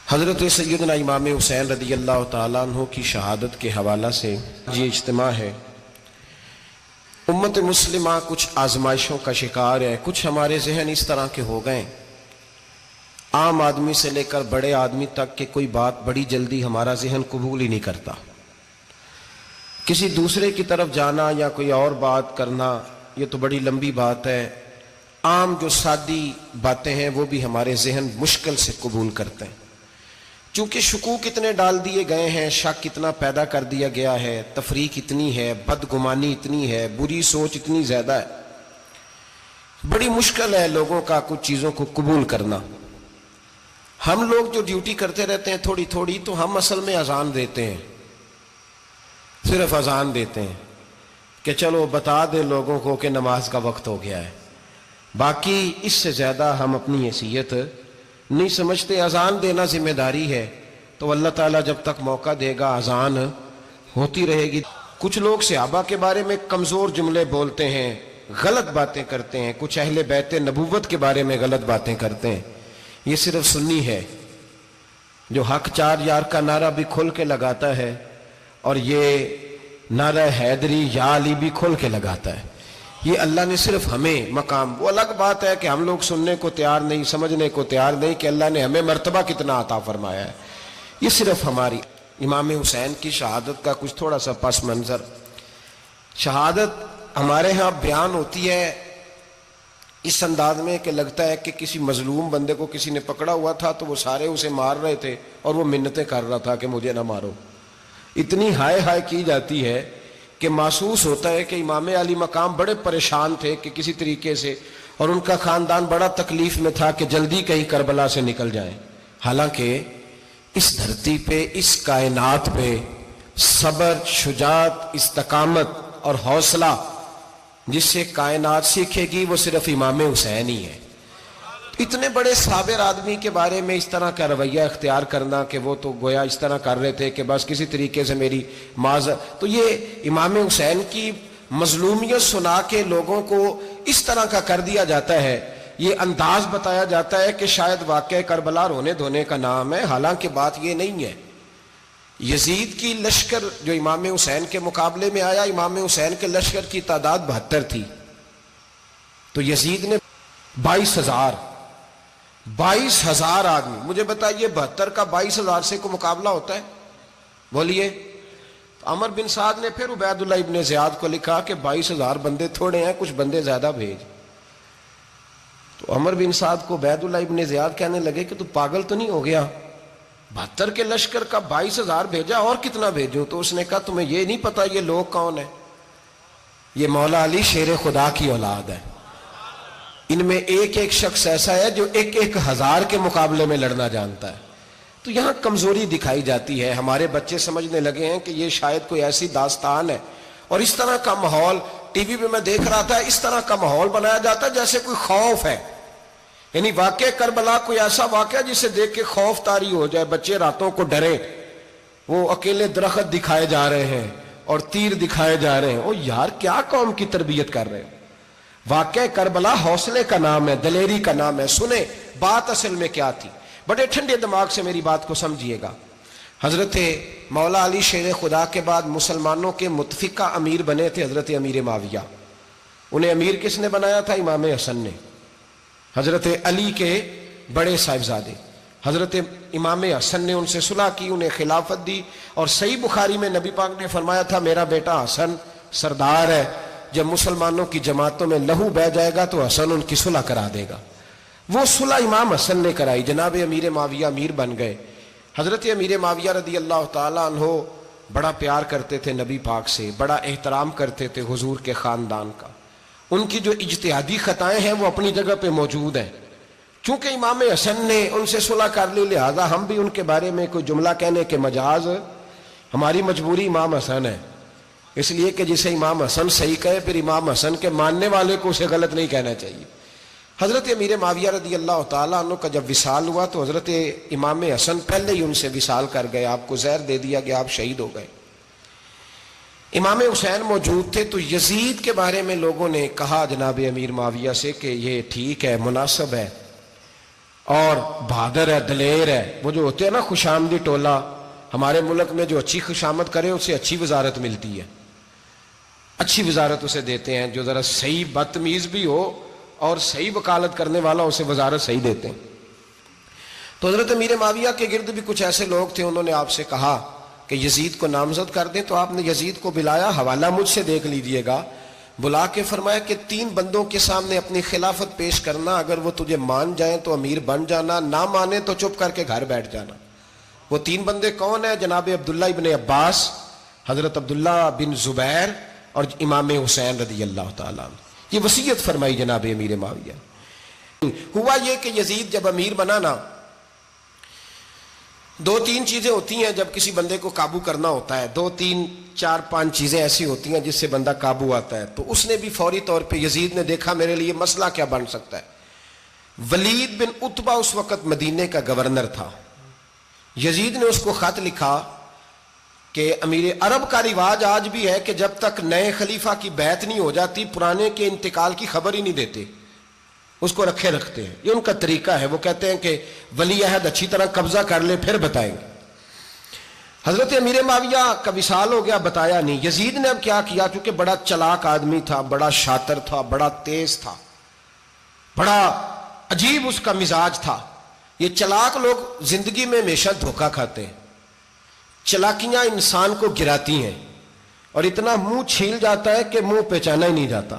حضرت سیدنا امام حسین رضی اللہ تعالیٰ عنہ کی شہادت کے حوالہ سے یہ اجتماع ہے۔ امت مسلمہ کچھ آزمائشوں کا شکار ہے، کچھ ہمارے ذہن اس طرح کے ہو گئے، عام آدمی سے لے کر بڑے آدمی تک کہ کوئی بات بڑی جلدی ہمارا ذہن قبول ہی نہیں کرتا۔ کسی دوسرے کی طرف جانا یا کوئی اور بات کرنا یہ تو بڑی لمبی بات ہے، عام جو سادی باتیں ہیں وہ بھی ہمارے ذہن مشکل سے قبول کرتے ہیں، چونکہ شکوک اتنے ڈال دیے گئے ہیں، شک اتنا پیدا کر دیا گیا ہے، تفریق اتنی ہے، بدگمانی اتنی ہے، بری سوچ اتنی زیادہ ہے، بڑی مشکل ہے لوگوں کا کچھ چیزوں کو قبول کرنا۔ ہم لوگ جو ڈیوٹی کرتے رہتے ہیں تھوڑی تھوڑی، تو ہم اصل میں اذان دیتے ہیں، صرف اذان دیتے ہیں کہ چلو بتا دے لوگوں کو کہ نماز کا وقت ہو گیا ہے، باقی اس سے زیادہ ہم اپنی حیثیت نہیں سمجھتے۔ اذان دینا ذمہ داری ہے، تو اللہ تعالیٰ جب تک موقع دے گا اذان ہوتی رہے گی۔ کچھ لوگ صحابہ کے بارے میں کمزور جملے بولتے ہیں، غلط باتیں کرتے ہیں، کچھ اہل بیت نبوت کے بارے میں غلط باتیں کرتے ہیں، یہ صرف سنی ہے جو حق چار یار کا نعرہ بھی کھل کے لگاتا ہے، اور یہ نعرہ حیدری یا علی بھی کھل کے لگاتا ہے۔ یہ اللہ نے صرف ہمیں مقام، وہ الگ بات ہے کہ ہم لوگ سننے کو تیار نہیں، سمجھنے کو تیار نہیں کہ اللہ نے ہمیں مرتبہ کتنا عطا فرمایا ہے، یہ صرف ہماری۔ امام حسین کی شہادت کا کچھ تھوڑا سا پس منظر۔ شہادت ہمارے ہاں بیان ہوتی ہے اس انداز میں کہ لگتا ہے کہ کسی مظلوم بندے کو کسی نے پکڑا ہوا تھا تو وہ سارے اسے مار رہے تھے اور وہ منتیں کر رہا تھا کہ مجھے نہ مارو، اتنی ہائے ہائے کی جاتی ہے کہ محسوس ہوتا ہے کہ امام علی مقام بڑے پریشان تھے کہ کسی طریقے سے، اور ان کا خاندان بڑا تکلیف میں تھا کہ جلدی کہیں کربلا سے نکل جائیں۔ حالانکہ اس دھرتی پہ، اس کائنات پہ صبر، شجاعت، استقامت اور حوصلہ جس سے کائنات سیکھے گی وہ صرف امام حسین ہی ہے۔ اتنے بڑے صابر آدمی کے بارے میں اس طرح کا رویہ اختیار کرنا کہ وہ تو گویا اس طرح کر رہے تھے کہ بس کسی طریقے سے میری تو یہ امام حسین کی مظلومیت سنا کے لوگوں کو اس طرح کا کر دیا جاتا ہے، یہ انداز بتایا جاتا ہے کہ شاید واقعہ کربلا رونے دھونے کا نام ہے، حالانکہ بات یہ نہیں ہے۔ یزید کی لشکر جو امام حسین کے مقابلے میں آیا، امام حسین کے لشکر کی تعداد 72 تھی، تو یزید نے 22,000 آدمی، مجھے بتائیے 72 کا 22,000 سے کو مقابلہ ہوتا ہے؟ بولیے۔ عمر بن سعد نے پھر عبید اللہ ابن زیاد کو لکھا کہ 22,000 بندے تھوڑے ہیں، کچھ بندے زیادہ بھیج۔ تو عمر بن سعد کو عبید اللہ ابن زیاد کہنے لگے کہ تو پاگل تو نہیں ہو گیا، 72 کے لشکر کا 22,000 بھیجا، اور کتنا بھیجوں؟ تو اس نے کہا تمہیں یہ نہیں پتا یہ لوگ کون ہیں؟ یہ مولا علی شیر خدا کی اولاد ہے، ان میں ایک ایک شخص ایسا ہے جو 1,000 کے مقابلے میں لڑنا جانتا ہے۔ تو یہاں کمزوری دکھائی جاتی ہے، ہمارے بچے سمجھنے لگے ہیں کہ یہ شاید کوئی ایسی داستان ہے، اور اس طرح کا ماحول ٹی وی پہ میں دیکھ رہا تھا، اس طرح کا ماحول بنایا جاتا ہے جیسے کوئی خوف ہے، یعنی واقع کربلا کوئی ایسا واقعہ جسے دیکھ کے خوف طاری ہو جائے، بچے راتوں کو ڈرے، وہ اکیلے درخت دکھائے جا رہے ہیں اور تیر دکھائے جا رہے ہیں۔ او یار کیا قوم کی تربیت کر رہے ہیں؟ واقعہ کربلا حوصلے کا نام ہے، دلیری کا نام ہے۔ سنیں بات اصل میں کیا تھی، بڑے ٹھنڈے دماغ سے میری بات کو سمجھیے گا۔ حضرت مولا علی شیر خدا کے بعد مسلمانوں کے متفقہ امیر بنے تھے حضرت امیر معاویہ۔ انہیں امیر کس نے بنایا تھا؟ امام حسن نے، حضرت علی کے بڑے صاحبزادے۔ حضرت امام حسن نے ان سے صلح کی، انہیں خلافت دی، اور صحیح بخاری میں نبی پاک نے فرمایا تھا میرا بیٹا حسن سردار ہے، جب مسلمانوں کی جماعتوں میں لہو بہ جائے گا تو حسن ان کی صلح کرا دے گا۔ وہ صلح امام حسن نے کرائی، جناب امیر معاویہ امیر بن گئے۔ حضرت امیر معاویہ رضی اللہ تعالیٰ عنہ بڑا پیار کرتے تھے نبی پاک سے، بڑا احترام کرتے تھے حضور کے خاندان کا، ان کی جو اجتہادی خطائیں ہیں وہ اپنی جگہ پہ موجود ہیں، چونکہ امام حسن نے ان سے صلح کر لی، لہذا ہم بھی ان کے بارے میں کوئی جملہ کہنے کے مجاز، ہماری مجبوری امام حسن ہے، اس لیے کہ جسے امام حسن صحیح کہے پھر امام حسن کے ماننے والے کو اسے غلط نہیں کہنا چاہیے۔ حضرت امیر معاویہ رضی اللہ تعالیٰ عنہ کا جب وصال ہوا تو حضرت امام حسن پہلے ہی ان سے وصال کر گئے، آپ کو زہر دے دیا گیا، آپ شہید ہو گئے۔ امام حسین موجود تھے، تو یزید کے بارے میں لوگوں نے کہا جناب امیر معاویہ سے کہ یہ ٹھیک ہے، مناسب ہے، اور بہادر ہے، دلیر ہے. وہ جو ہوتے ہیں نا خوش آمدی ٹولہ، ہمارے ملک میں جو اچھی خوشامد کرے اسے اچھی وزارت ملتی ہے، اچھی وزارت اسے دیتے ہیں. جو ذرا صحیح بدتمیز بھی ہو اور صحیح وکالت کرنے والا اسے وزارت صحیح دیتے ہیں. تو حضرت امیر معاویہ کے گرد بھی کچھ ایسے لوگ تھے، انہوں نے آپ سے کہا کہ یزید کو نامزد کر دیں. تو آپ نے یزید کو بلایا، حوالہ مجھ سے دیکھ لیجئے گا، بلا کے فرمایا کہ 3 بندوں کے سامنے اپنی خلافت پیش کرنا، اگر وہ تجھے مان جائیں تو امیر بن جانا، نہ مانے تو چپ کر کے گھر بیٹھ جانا. وہ 3 بندے کون ہیں؟ جناب عبداللہ ابن عباس، حضرت عبداللہ بن زبیر اور امام حسین رضی اللہ تعالیٰ عنہ. یہ وصیت فرمائی جناب امیر معاویہ. ہوا یہ کہ یزید جب امیر بنا نا، 2-3 چیزیں ہوتی ہیں جب کسی بندے کو قابو کرنا ہوتا ہے، 2-3-4-5 چیزیں ایسی ہوتی ہیں جس سے بندہ قابو آتا ہے. تو اس نے بھی فوری طور پہ، یزید نے دیکھا میرے لیے مسئلہ کیا بن سکتا ہے. ولید بن عتبہ اس وقت مدینے کا گورنر تھا. یزید نے اس کو خط لکھا کہ امیر عرب کا رواج آج بھی ہے کہ جب تک نئے خلیفہ کی بیعت نہیں ہو جاتی پرانے کے انتقال کی خبر ہی نہیں دیتے، اس کو رکھے رکھتے ہیں. یہ ان کا طریقہ ہے. وہ کہتے ہیں کہ ولی عہد اچھی طرح قبضہ کر لے پھر بتائیں گے. حضرت امیر معاویہ کا وصال ہو گیا، بتایا نہیں. یزید نے اب کیا کیا، چونکہ بڑا چلاک آدمی تھا، بڑا شاطر تھا، بڑا تیز تھا، بڑا عجیب اس کا مزاج تھا. یہ چلاک لوگ زندگی میں ہمیشہ دھوکہ کھاتے ہیں، چلاکیاں انسان کو گراتی ہیں اور اتنا منہ چھیل جاتا ہے کہ منہ پہچانا ہی نہیں جاتا.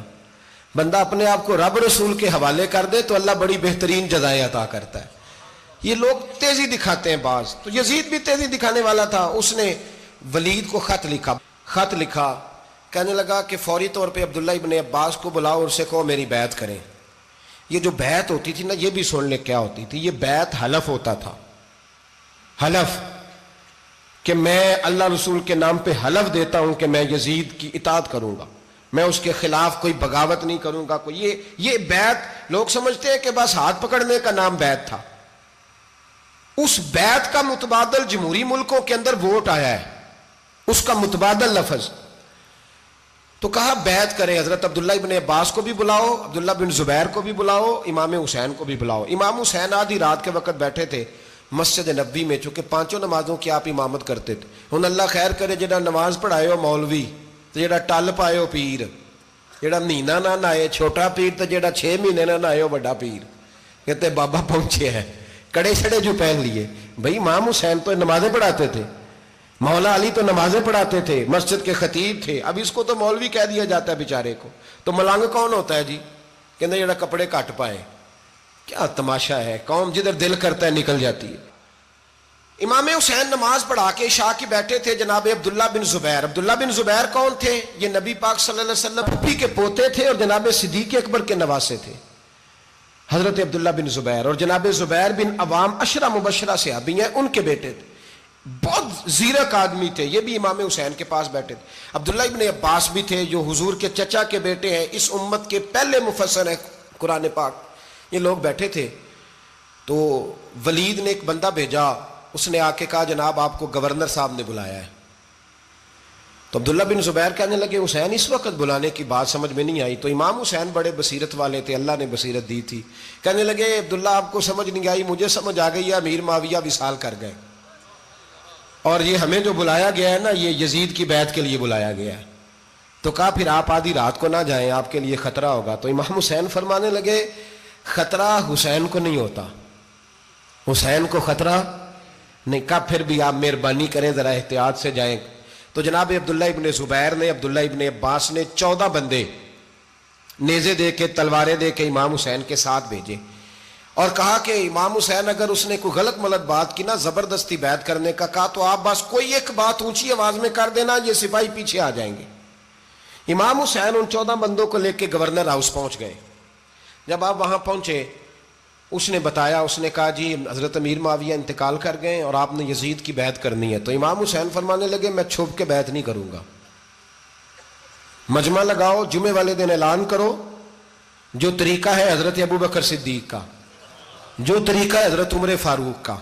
بندہ اپنے آپ کو رب رسول کے حوالے کر دے تو اللہ بڑی بہترین جزائیں عطا کرتا ہے. یہ لوگ تیزی دکھاتے ہیں بعض. تو یزید بھی تیزی دکھانے والا تھا. اس نے ولید کو خط لکھا کہنے لگا کہ فوری طور پہ عبداللہ ابن عباس کو بلاؤ اور اسے کہو میری بیعت کریں. یہ جو بیعت ہوتی تھی نا، یہ بھی سن لے کیا ہوتی تھی. یہ بیعت حلف ہوتا تھا، حلف کہ میں اللہ رسول کے نام پہ حلف دیتا ہوں کہ میں یزید کی اطاعت کروں گا، میں اس کے خلاف کوئی بغاوت نہیں کروں گا. کوئی یہ بیعت لوگ سمجھتے ہیں کہ بس ہاتھ پکڑنے کا نام بیعت تھا. اس بیعت کا متبادل جمہوری ملکوں کے اندر ووٹ آیا ہے، اس کا متبادل لفظ. تو کہا بیعت کرے. حضرت عبداللہ ابن عباس کو بھی بلاؤ، عبداللہ بن زبیر کو بھی بلاؤ، امام حسین کو بھی بلاؤ. امام حسین آدھی رات کے وقت بیٹھے تھے مسجد نبوی میں، چونکہ 5 نمازوں کی آپ امامت کرتے تھے. ہن اللہ خیر کرے جڑا نماز پڑھائے ہو مولوی تو جڑا ٹل پائے ہو پیر، جڑا مہینہ نہ نہائے چھوٹا پیر تو جڑا 6 مہینے نہ نہائے ہو بڑا پیر. کہتے بابا پہنچے ہیں، کڑے چھڑے جو پہن لیے. بھائی امام حسین تو نمازیں پڑھاتے تھے، مولا علی تو نمازیں پڑھاتے تھے، مسجد کے خطیب تھے. اب اس کو تو مولوی کہہ دیا جاتا ہے بیچارے کو. تو ملنگ کون ہوتا ہے جی؟ کہتے جڑا کپڑے کٹ پائے. کیا تماشا ہے، قوم جدھر دل کرتا ہے نکل جاتی ہے. امام حسین نماز پڑھا کے عشاء کی بیٹھے تھے جناب عبداللہ بن زبیر. عبداللہ بن زبیر کون تھے؟ یہ نبی پاک صلی اللہ علیہ وسلم پھپھی کے پوتے تھے اور جناب صدیق اکبر کے نواسے تھے. حضرت عبداللہ بن زبیر اور جناب زبیر بن عوام عشرہ مبشرہ صحابی ہیں، ان کے بیٹے تھے. بہت زیرک آدمی تھے. یہ بھی امام حسین کے پاس بیٹھے تھے. عبداللہ ابن عباس بھی تھے جو حضور کے چچا کے بیٹے ہیں، اس امت کے پہلے مفسر ہیں قرآن پاک. یہ لوگ بیٹھے تھے. تو ولید نے ایک بندہ بھیجا، اس نے آ کے کہا جناب آپ کو گورنر صاحب نے بلایا ہے. تو عبداللہ بن زبیر کہنے لگے حسین اس وقت بلانے کی بات سمجھ میں نہیں آئی. تو امام حسین بڑے بصیرت والے تھے، اللہ نے بصیرت دی تھی. کہنے لگے عبداللہ آپ کو سمجھ نہیں آئی، مجھے سمجھ آ گئی ہے، امیر معاویہ وصال کر گئے اور یہ ہمیں جو بلایا گیا ہے نا یہ یزید کی بیعت کے لیے بلایا گیا ہے. تو کہا پھر آپ آدھی رات کو نہ جائیں، آپ کے لیے خطرہ ہوگا. تو امام حسین فرمانے لگے خطرہ حسین کو نہیں ہوتا، حسین کو خطرہ نہیں. کہا پھر بھی آپ مہربانی کریں ذرا احتیاط سے جائیں. تو جناب عبداللہ ابن زبیر نے، عبداللہ ابن عباس نے 14 بندے نیزے دے کے تلواریں دے کے امام حسین کے ساتھ بھیجے اور کہا کہ امام حسین اگر اس نے کوئی غلط ملت بات کی نا، زبردستی بیعت کرنے کا کہا تو آپ بس کوئی ایک بات اونچی آواز میں کر دینا، یہ سپاہی پیچھے آ جائیں گے. امام حسین ان 14 بندوں کو لے کے گورنر ہاؤس پہنچ گئے. جب آپ وہاں پہنچے اس نے بتایا، اس نے کہا جی حضرت امیر معاویہ انتقال کر گئے اور آپ نے یزید کی بیعت کرنی ہے. تو امام حسین فرمانے لگے میں چھپ کے بیعت نہیں کروں گا. مجمع لگاؤ، جمعے والے دن اعلان کرو، جو طریقہ ہے حضرت ابو بکر صدیق کا، جو طریقہ ہے حضرت عمر فاروق کا،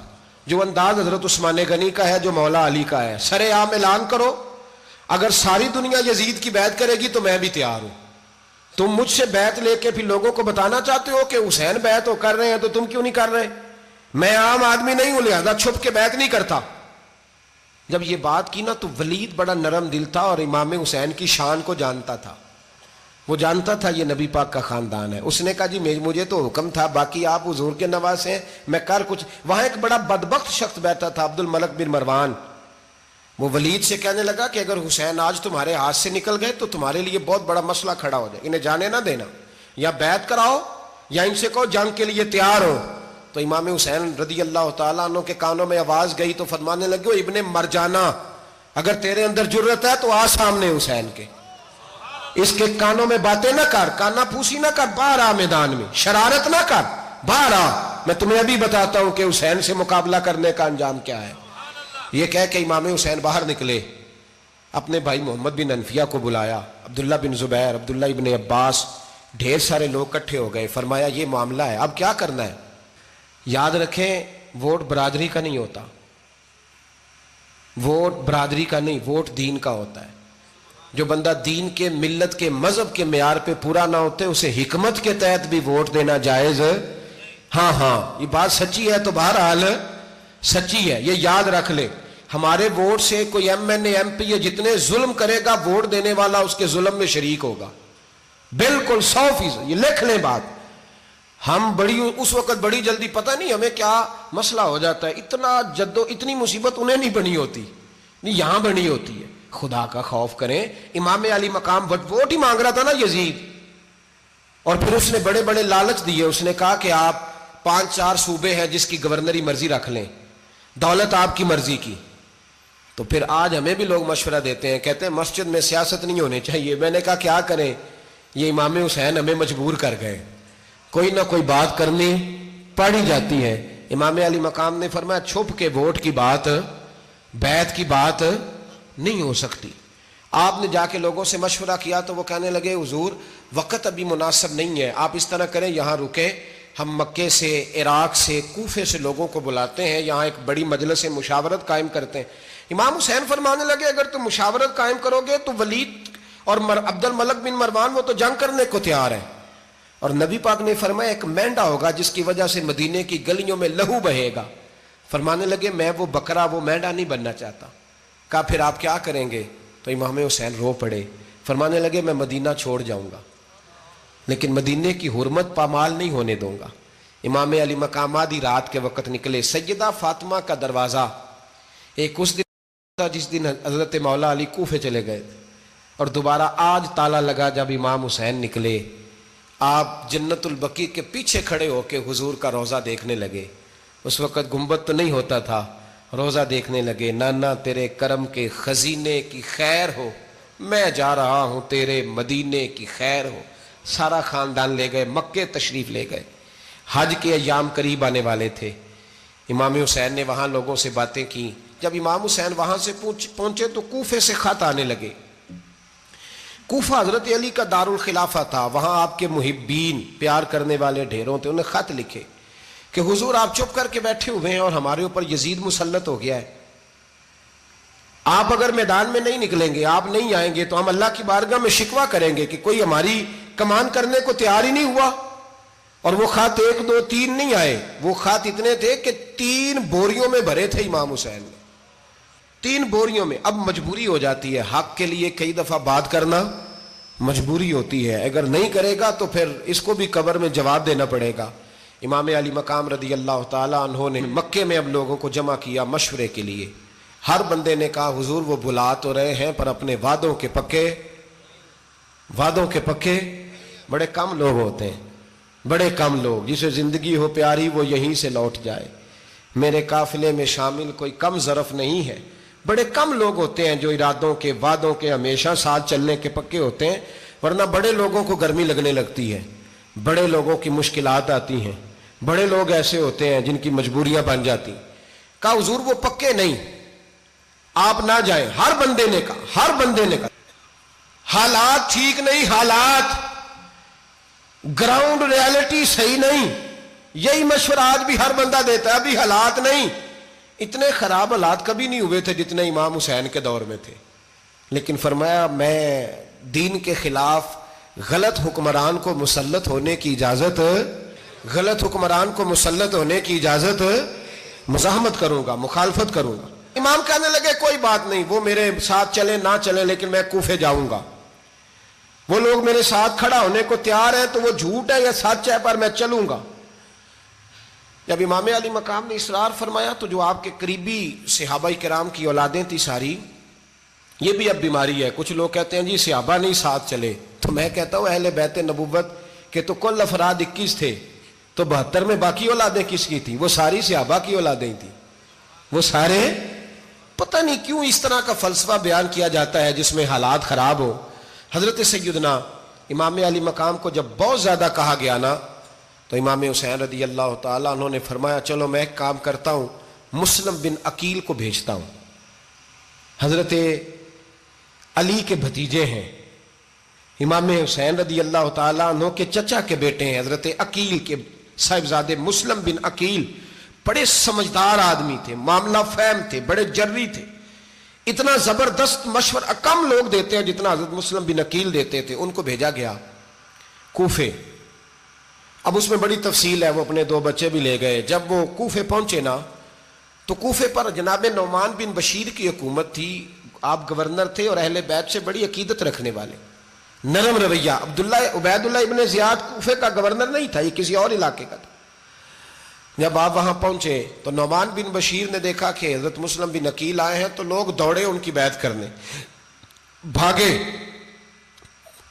جو انداز حضرت عثمان غنی کا ہے، جو مولا علی کا ہے، سر عام اعلان کرو. اگر ساری دنیا یزید کی بیعت کرے گی تو میں بھی تیار ہوں. تم مجھ سے بیعت لے کے پھر لوگوں کو بتانا چاہتے ہو کہ حسین بیعت ہو کر رہے ہیں تو تم کیوں نہیں کر رہے؟ میں عام آدمی نہیں ہوں لہذا چھپ کے بیعت نہیں کرتا. جب یہ بات کی نا تو ولید بڑا نرم دل تھا اور امام حسین کی شان کو جانتا تھا. وہ جانتا تھا یہ نبی پاک کا خاندان ہے. اس نے کہا جی مجھے تو حکم تھا، باقی آپ حضور کے نواز ہیں، میں کر کچھ. وہاں ایک بڑا بدبخت شخص بیٹھا تھا، عبد الملک بن مروان. وہ ولید سے کہنے لگا کہ اگر حسین آج تمہارے ہاتھ سے نکل گئے تو تمہارے لیے بہت بڑا مسئلہ کھڑا ہو جائے، انہیں جانے نہ دینا، یا بیعت کراؤ یا ان سے کہو جنگ کے لیے تیار ہو. تو امام حسین رضی اللہ تعالیٰ عنہ کے کانوں میں آواز گئی تو فرمانے لگے، ابن مرجانہ اگر تیرے اندر جرت ہے تو آ سامنے حسین کے، اس کے کانوں میں باتیں نہ کر، کانا پھوسی نہ کر، باہر آ میدان میں، شرارت نہ کر، باہر آ، میں تمہیں ابھی بتاتا ہوں کہ حسین سے مقابلہ کرنے کا انجام کیا ہے. یہ کہہ کہ امام حسین باہر نکلے، اپنے بھائی محمد بن انفیہ کو بلایا، عبداللہ بن زبیر، عبداللہ ابن عباس، ڈھیر سارے لوگ اکٹھے ہو گئے. فرمایا یہ معاملہ ہے، اب کیا کرنا ہے. یاد رکھیں ووٹ برادری کا نہیں ہوتا، ووٹ برادری کا نہیں، ووٹ دین کا ہوتا ہے. جو بندہ دین کے، ملت کے، مذہب کے معیار پہ پورا نہ ہوتے اسے حکمت کے تحت بھی ووٹ دینا جائز. ہاں یہ بات سچی ہے تو بہرحال سچی ہے، یہ یاد رکھ لے. ہمارے ووٹ سے کوئی ایم این اے، ایم پی اے جتنے ظلم کرے گا، ووٹ دینے والا اس کے ظلم میں شریک ہوگا، بالکل 100%. یہ لکھ لیں بات. ہم اس وقت بڑی جلدی، پتہ نہیں ہمیں کیا مسئلہ ہو جاتا ہے، اتنا اتنی مصیبت انہیں نہیں بنی ہوتی، نہیں یہاں بنی ہوتی ہے. خدا کا خوف کریں. امام علی مقام ووٹ ہی مانگ رہا تھا نا یزید، اور پھر اس نے بڑے بڑے لالچ دیے. اس نے کہا کہ آپ 5-4 صوبے ہیں جس کی گورنری مرضی رکھ لیں، دولت آپ کی مرضی کی. تو پھر آج ہمیں بھی لوگ مشورہ دیتے ہیں، کہتے ہیں مسجد میں سیاست نہیں ہونی چاہیے. میں نے کہا کیا کریں، یہ امام حسین ہمیں مجبور کر گئے، کوئی نہ کوئی بات کرنی پڑ ہی جاتی ہے. امام علی مقام نے فرمایا چھپ کے ووٹ کی بات، بیعت کی بات نہیں ہو سکتی. آپ نے جا کے لوگوں سے مشورہ کیا تو وہ کہنے لگے حضور وقت ابھی مناسب نہیں ہے، آپ اس طرح کریں یہاں رکے، ہم مکے سے، عراق سے، کوفے سے لوگوں کو بلاتے ہیں، یہاں ایک بڑی مجلس مشاورت قائم کرتے ہیں. امام حسین فرمانے لگے اگر تم مشاورت قائم کرو گے تو ولید اور عبد الملک بن مروان وہ تو جنگ کرنے کو تیار ہیں، اور نبی پاک نے فرمایا ایک مینڈا ہوگا جس کی وجہ سے مدینے کی گلیوں میں لہو بہے گا. فرمانے لگے میں وہ بکرا، وہ مینڈا نہیں بننا چاہتا. کہا پھر آپ کیا کریں گے؟ تو امام حسین رو پڑے، فرمانے لگے میں مدینہ چھوڑ جاؤں گا لیکن مدینے کی حرمت پامال نہیں ہونے دوں گا. امام علی مقام آدھی رات کے وقت نکلے. سیدہ فاطمہ کا دروازہ ایک اس دن تھا جس دن حضرت مولا علی کوفے چلے گئے تھے، اور دوبارہ آج تالا لگا جب امام حسین نکلے. آپ جنت البقیع کے پیچھے کھڑے ہو کے حضور کا روضہ دیکھنے لگے. اس وقت گنبد تو نہیں ہوتا تھا، روضہ دیکھنے لگے. نانا تیرے کرم کے خزینے کی خیر ہو، میں جا رہا ہوں تیرے مدینے کی خیر ہو. سارا خاندان لے گئے، مکے تشریف لے گئے. حج کے ایام قریب آنے والے تھے. امام حسین نے وہاں لوگوں سے باتیں کی. جب امام حسین وہاں سے پہنچے تو کوفے سے خط آنے لگے. کوفہ حضرت علی کا دارالخلافہ تھا، وہاں آپ کے محبین، پیار کرنے والے ڈھیروں تھے. انہیں خط لکھے کہ حضور آپ چپ کر کے بیٹھے ہوئے ہیں اور ہمارے اوپر یزید مسلط ہو گیا ہے. آپ اگر میدان میں نہیں نکلیں گے، آپ نہیں آئیں گے تو ہم اللہ کی بارگاہ میں شکوہ کریں گے کہ کوئی ہماری کمان کرنے کو تیار ہی نہیں ہوا. اور وہ خط 1 2 3 نہیں آئے، وہ خط اتنے تھے کہ 3 بوریوں میں بھرے تھے امام حسین نے، 3 بوریوں میں. اب مجبوری ہو جاتی ہے، حق کے لیے کئی دفعہ بات کرنا مجبوری ہوتی ہے. اگر نہیں کرے گا تو پھر اس کو بھی قبر میں جواب دینا پڑے گا. امام علی مقام رضی اللہ تعالیٰ عنہ نے مکے میں اب لوگوں کو جمع کیا مشورے کے لیے. ہر بندے نے کہا حضور وہ بلا تو رہے ہیں پر اپنے وعدوں کے پکے. بڑے کم لوگ ہوتے ہیں، بڑے کم لوگ، جسے زندگی ہو پیاری وہ یہیں سے لوٹ جائے. میرے قافلے میں شامل کوئی کم ظرف نہیں ہے. بڑے کم لوگ ہوتے ہیں جو ارادوں کے، وعدوں کے، ہمیشہ ساتھ چلنے کے پکے ہوتے ہیں. ورنہ بڑے لوگوں کو گرمی لگنے لگتی ہے، بڑے لوگوں کی مشکلات آتی ہیں، بڑے لوگ ایسے ہوتے ہیں جن کی مجبوریاں بن جاتی. کہا حضور وہ پکے نہیں، آپ نہ جائیں. ہر بندے نے کہا حالات ٹھیک نہیں، حالات گراؤنڈ ریالٹی صحیح نہیں. یہی مشورہ آج بھی ہر بندہ دیتا ہے، ابھی حالات نہیں. اتنے خراب حالات کبھی نہیں ہوئے تھے جتنے امام حسین کے دور میں تھے. لیکن فرمایا میں دین کے خلاف غلط حکمران کو مسلط ہونے کی اجازت غلط حکمران کو مسلط ہونے کی اجازت مزاحمت کروں گا، مخالفت کروں گا۔ امام کہنے لگے کوئی بات نہیں، وہ میرے ساتھ چلے نہ چلے لیکن میں کوفے جاؤں گا، وہ لوگ میرے ساتھ کھڑا ہونے کو تیار ہے تو وہ جھوٹ ہے یا سچ ہے پر میں چلوں گا۔ جب امام علی مقام نے اصرار فرمایا تو جو آپ کے قریبی صحابہ کرام کی اولادیں تھی ساری، یہ بھی اب بیماری ہے، کچھ لوگ کہتے ہیں جی صحابہ نہیں ساتھ چلے، تو میں کہتا ہوں اہل بیت نبوت کے تو کل افراد 21 تھے، تو 72 میں باقی اولادیں کس کی تھیں؟ وہ ساری صحابہ کی اولادیں تھیں، وہ سارے۔ پتہ نہیں کیوں اس طرح کا فلسفہ بیان کیا جاتا ہے جس میں حالات خراب ہو۔ حضرت سیدنا امام علی مقام کو جب بہت زیادہ کہا گیا نا تو امام حسین رضی اللہ تعالیٰ انہوں نے فرمایا چلو میں ایک کام کرتا ہوں، مسلم بن عقیل کو بھیجتا ہوں، حضرت علی کے بھتیجے ہیں، امام حسین رضی اللہ تعالیٰ عنہ کے چچا کے بیٹے ہیں، حضرت عقیل کے صاحبزادے مسلم بن عقیل بڑے سمجھدار آدمی تھے، معاملہ فہم تھے، بڑے جری تھے، اتنا زبردست مشورہ کم لوگ دیتے ہیں جتنا حضرت مسلم بن عقیل دیتے تھے۔ ان کو بھیجا گیا کوفے۔ اب اس میں بڑی تفصیل ہے، وہ اپنے 2 بچے بھی لے گئے۔ جب وہ کوفے پہنچے نا تو کوفے پر جناب نعمان بن بشیر کی حکومت تھی، آپ گورنر تھے اور اہل بیت سے بڑی عقیدت رکھنے والے، نرم رویہ۔ عبید اللہ ابن زیاد کوفے کا گورنر نہیں تھا، یہ کسی اور علاقے کا تھا۔ جب آپ وہاں پہنچے تو نعمان بن بشیر نے دیکھا کہ حضرت مسلم بن عقیل آئے ہیں تو لوگ دوڑے ان کی بیعت کرنے، بھاگے،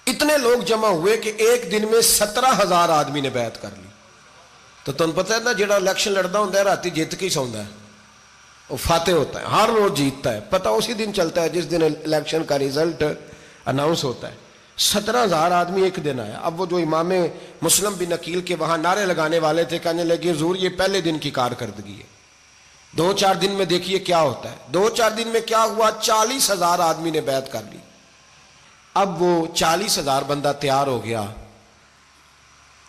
اتنے لوگ جمع ہوئے کہ ایک دن میں 17,000 آدمی نے بیعت کر لی۔ تو تم پتہ ہے نا جڑا الیکشن لڑنا ہوتا ہے راتی جیت کے سوندا ہے، وہ فاتح ہوتا ہے، ہر روز جیتتا ہے، پتہ اسی دن چلتا ہے جس دن الیکشن کا ریزلٹ اناؤنس ہوتا ہے۔ 17,000 آدمی ایک دن آیا۔ اب وہ جو امام مسلم بن عقیل کے وہاں نعرے لگانے والے تھے کہنے لگے حضور یہ پہلے دن کی کارکردگی ہے، 2-4 دن میں دیکھیے کیا ہوتا ہے۔ 2-4 دن میں کیا ہوا؟ 40,000 آدمی نے بیعت کر لی۔ اب وہ 40,000 بندہ تیار ہو گیا۔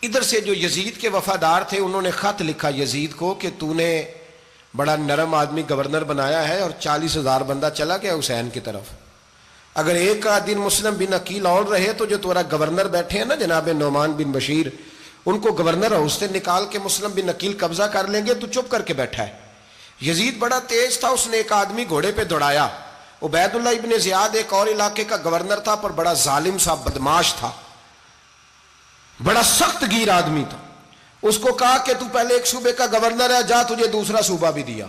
ادھر سے جو یزید کے وفادار تھے انہوں نے خط لکھا یزید کو کہ تو نے بڑا نرم آدمی گورنر بنایا ہے اور 40,000 بندہ چلا گیا حسین کی طرف، اگر ایک دن مسلم بن عقیل اور رہے تو جو تمہارا گورنر بیٹھے ہیں نا جناب نعمان بن بشیر، ان کو گورنر ہاؤس سے نکال کے مسلم بن عقیل قبضہ کر لیں گے، تو چپ کر کے بیٹھا ہے۔ یزید بڑا تیز تھا، اس نے ایک آدمی گھوڑے پہ دوڑایا۔ عبید اللہ ابن زیاد ایک اور علاقے کا گورنر تھا پر بڑا ظالم سا بدماش تھا، بڑا سخت گیر آدمی تھا۔ اس کو کہا کہ تو پہلے ایک صوبے کا گورنر ہے، جا تجھے دوسرا صوبہ بھی دیا۔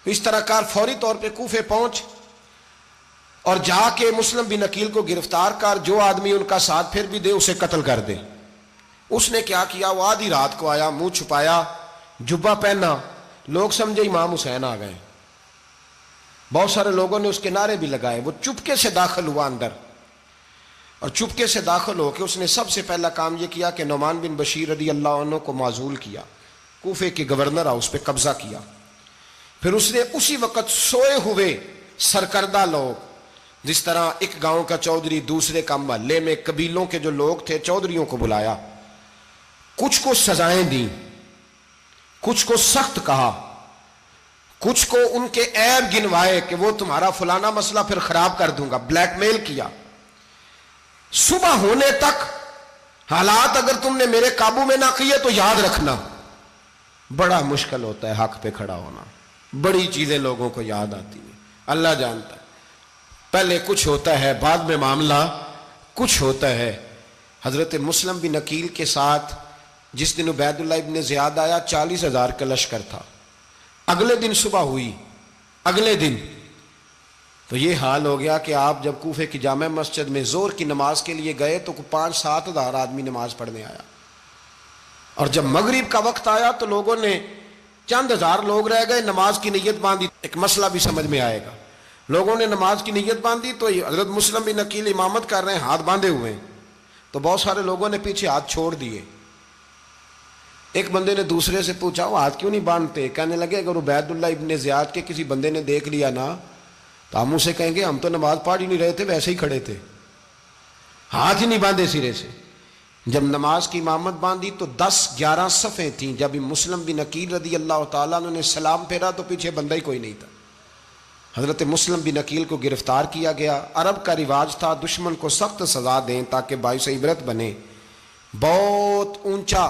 اس طرح کار فوری طور پہ کوفے پہنچ اور جا کے مسلم بن عقیل کو گرفتار کر، جو آدمی ان کا ساتھ پھر بھی دے اسے قتل کر دے۔ اس نے کیا کیا؟ وہ آدھی رات کو آیا، منہ چھپایا، جبہ پہنا، لوگ سمجھے امام حسین آ گئے۔ بہت سارے لوگوں نے اس کے نعرے بھی لگائے۔ وہ چپکے سے داخل ہوا اندر، اور چپکے سے داخل ہو کے اس نے سب سے پہلا کام یہ کیا کہ نعمان بن بشیر رضی اللہ عنہ کو معزول کیا، کوفے کے گورنر ہاؤس پہ قبضہ کیا۔ پھر اس نے اسی وقت سوئے ہوئے سرکردہ لوگ، جس طرح ایک گاؤں کا چودھری دوسرے کا محلے میں قبیلوں کے جو لوگ تھے چودھریوں کو بلایا، کچھ کو سزائیں دیں، کچھ کو سخت کہا، کچھ کو ان کے عیب گنوائے کہ وہ تمہارا فلانا مسئلہ پھر خراب کر دوں گا، بلیک میل کیا۔ صبح ہونے تک حالات اگر تم نے میرے قابو میں نہ کیے تو یاد رکھنا بڑا مشکل ہوتا ہے حق پہ کھڑا ہونا، بڑی چیزیں لوگوں کو یاد آتی ہیں، اللہ جانتا ہے۔ پہلے کچھ ہوتا ہے، بعد میں معاملہ کچھ ہوتا ہے۔ حضرت مسلم بن عقیل کے ساتھ جس دن عبید اللہ ابن زیاد آیا 40,000 کا لشکر تھا۔ اگلے دن صبح ہوئی، اگلے دن تو یہ حال ہو گیا کہ آپ جب کوفے کی جامع مسجد میں ظہر کی نماز کے لیے گئے تو 5-7 ہزار آدمی نماز پڑھنے آیا، اور جب مغرب کا وقت آیا تو لوگوں نے چند ہزار لوگ رہ گئے، نماز کی نیت باندھی۔ ایک مسئلہ بھی سمجھ میں آئے گا، لوگوں نے نماز کی نیت باندھی تو حضرت مسلم بن عقیل امامت کر رہے ہیں، ہاتھ باندھے ہوئے ہیں، تو بہت سارے لوگوں نے پیچھے ہاتھ چھوڑ دیے۔ ایک بندے نے دوسرے سے پوچھا وہ ہاتھ کیوں نہیں باندھتے؟ کہنے لگے اگر عبید اللہ ابن زیاد کے کسی بندے نے دیکھ لیا نا تو ہم اسے کہیں گے ہم تو نماز پڑھ ہی نہیں رہے تھے، ویسے ہی کھڑے تھے، ہاتھ ہی نہیں باندھے سرے سے۔ جب نماز کی امامت باندھی تو 10-11 صفیں تھیں۔ جب مسلم بن عقیل رضی اللہ تعالیٰ نے سلام پھیرا تو پیچھے بندہ ہی کوئی نہیں تھا۔ حضرت مسلم بن عقیل کو گرفتار کیا گیا۔ عرب کا رواج تھا دشمن کو سخت سزا دیں تاکہ باعث عبرت بنے۔ بہت اونچا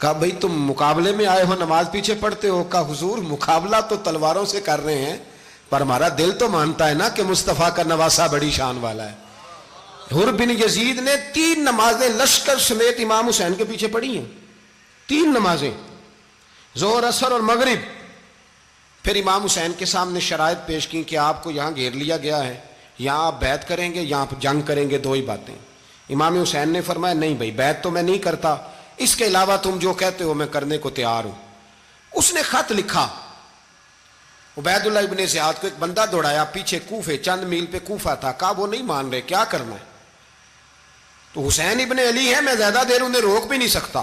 کہا بھئی تم مقابلے میں آئے ہو نماز پیچھے پڑھتے ہو؟ کہا حضور مقابلہ تو تلواروں سے کر رہے ہیں پر ہمارا دل تو مانتا ہے نا کہ مصطفیٰ کا نواسہ بڑی شان والا ہے۔ حر بن یزید نے 3 نمازیں لشکر سمیت امام حسین کے پیچھے پڑھی ہیں، 3 نمازیں، ظہر اثر اور مغرب۔ پھر امام حسین کے سامنے شرائط پیش کی کہ آپ کو یہاں گھیر لیا گیا ہے، یہاں آپ بیعت کریں گے، یہاں آپ جنگ کریں گے، 2 ہی باتیں۔ امام حسین نے فرمایا نہیں بھائی بیعت تو میں نہیں کرتا، اس کے علاوہ تم جو کہتے ہو میں کرنے کو تیار ہوں۔ اس نے خط لکھا، عبید اللہ ابن زیاد کو ایک بندہ دوڑایا پیچھے کوفے، چند میل پہ کوفہ تھا، کہا وہ نہیں مان رہے، کیا کرنا ہے؟ تو حسین ابن علی ہے، میں زیادہ دیر انہیں روک بھی نہیں سکتا۔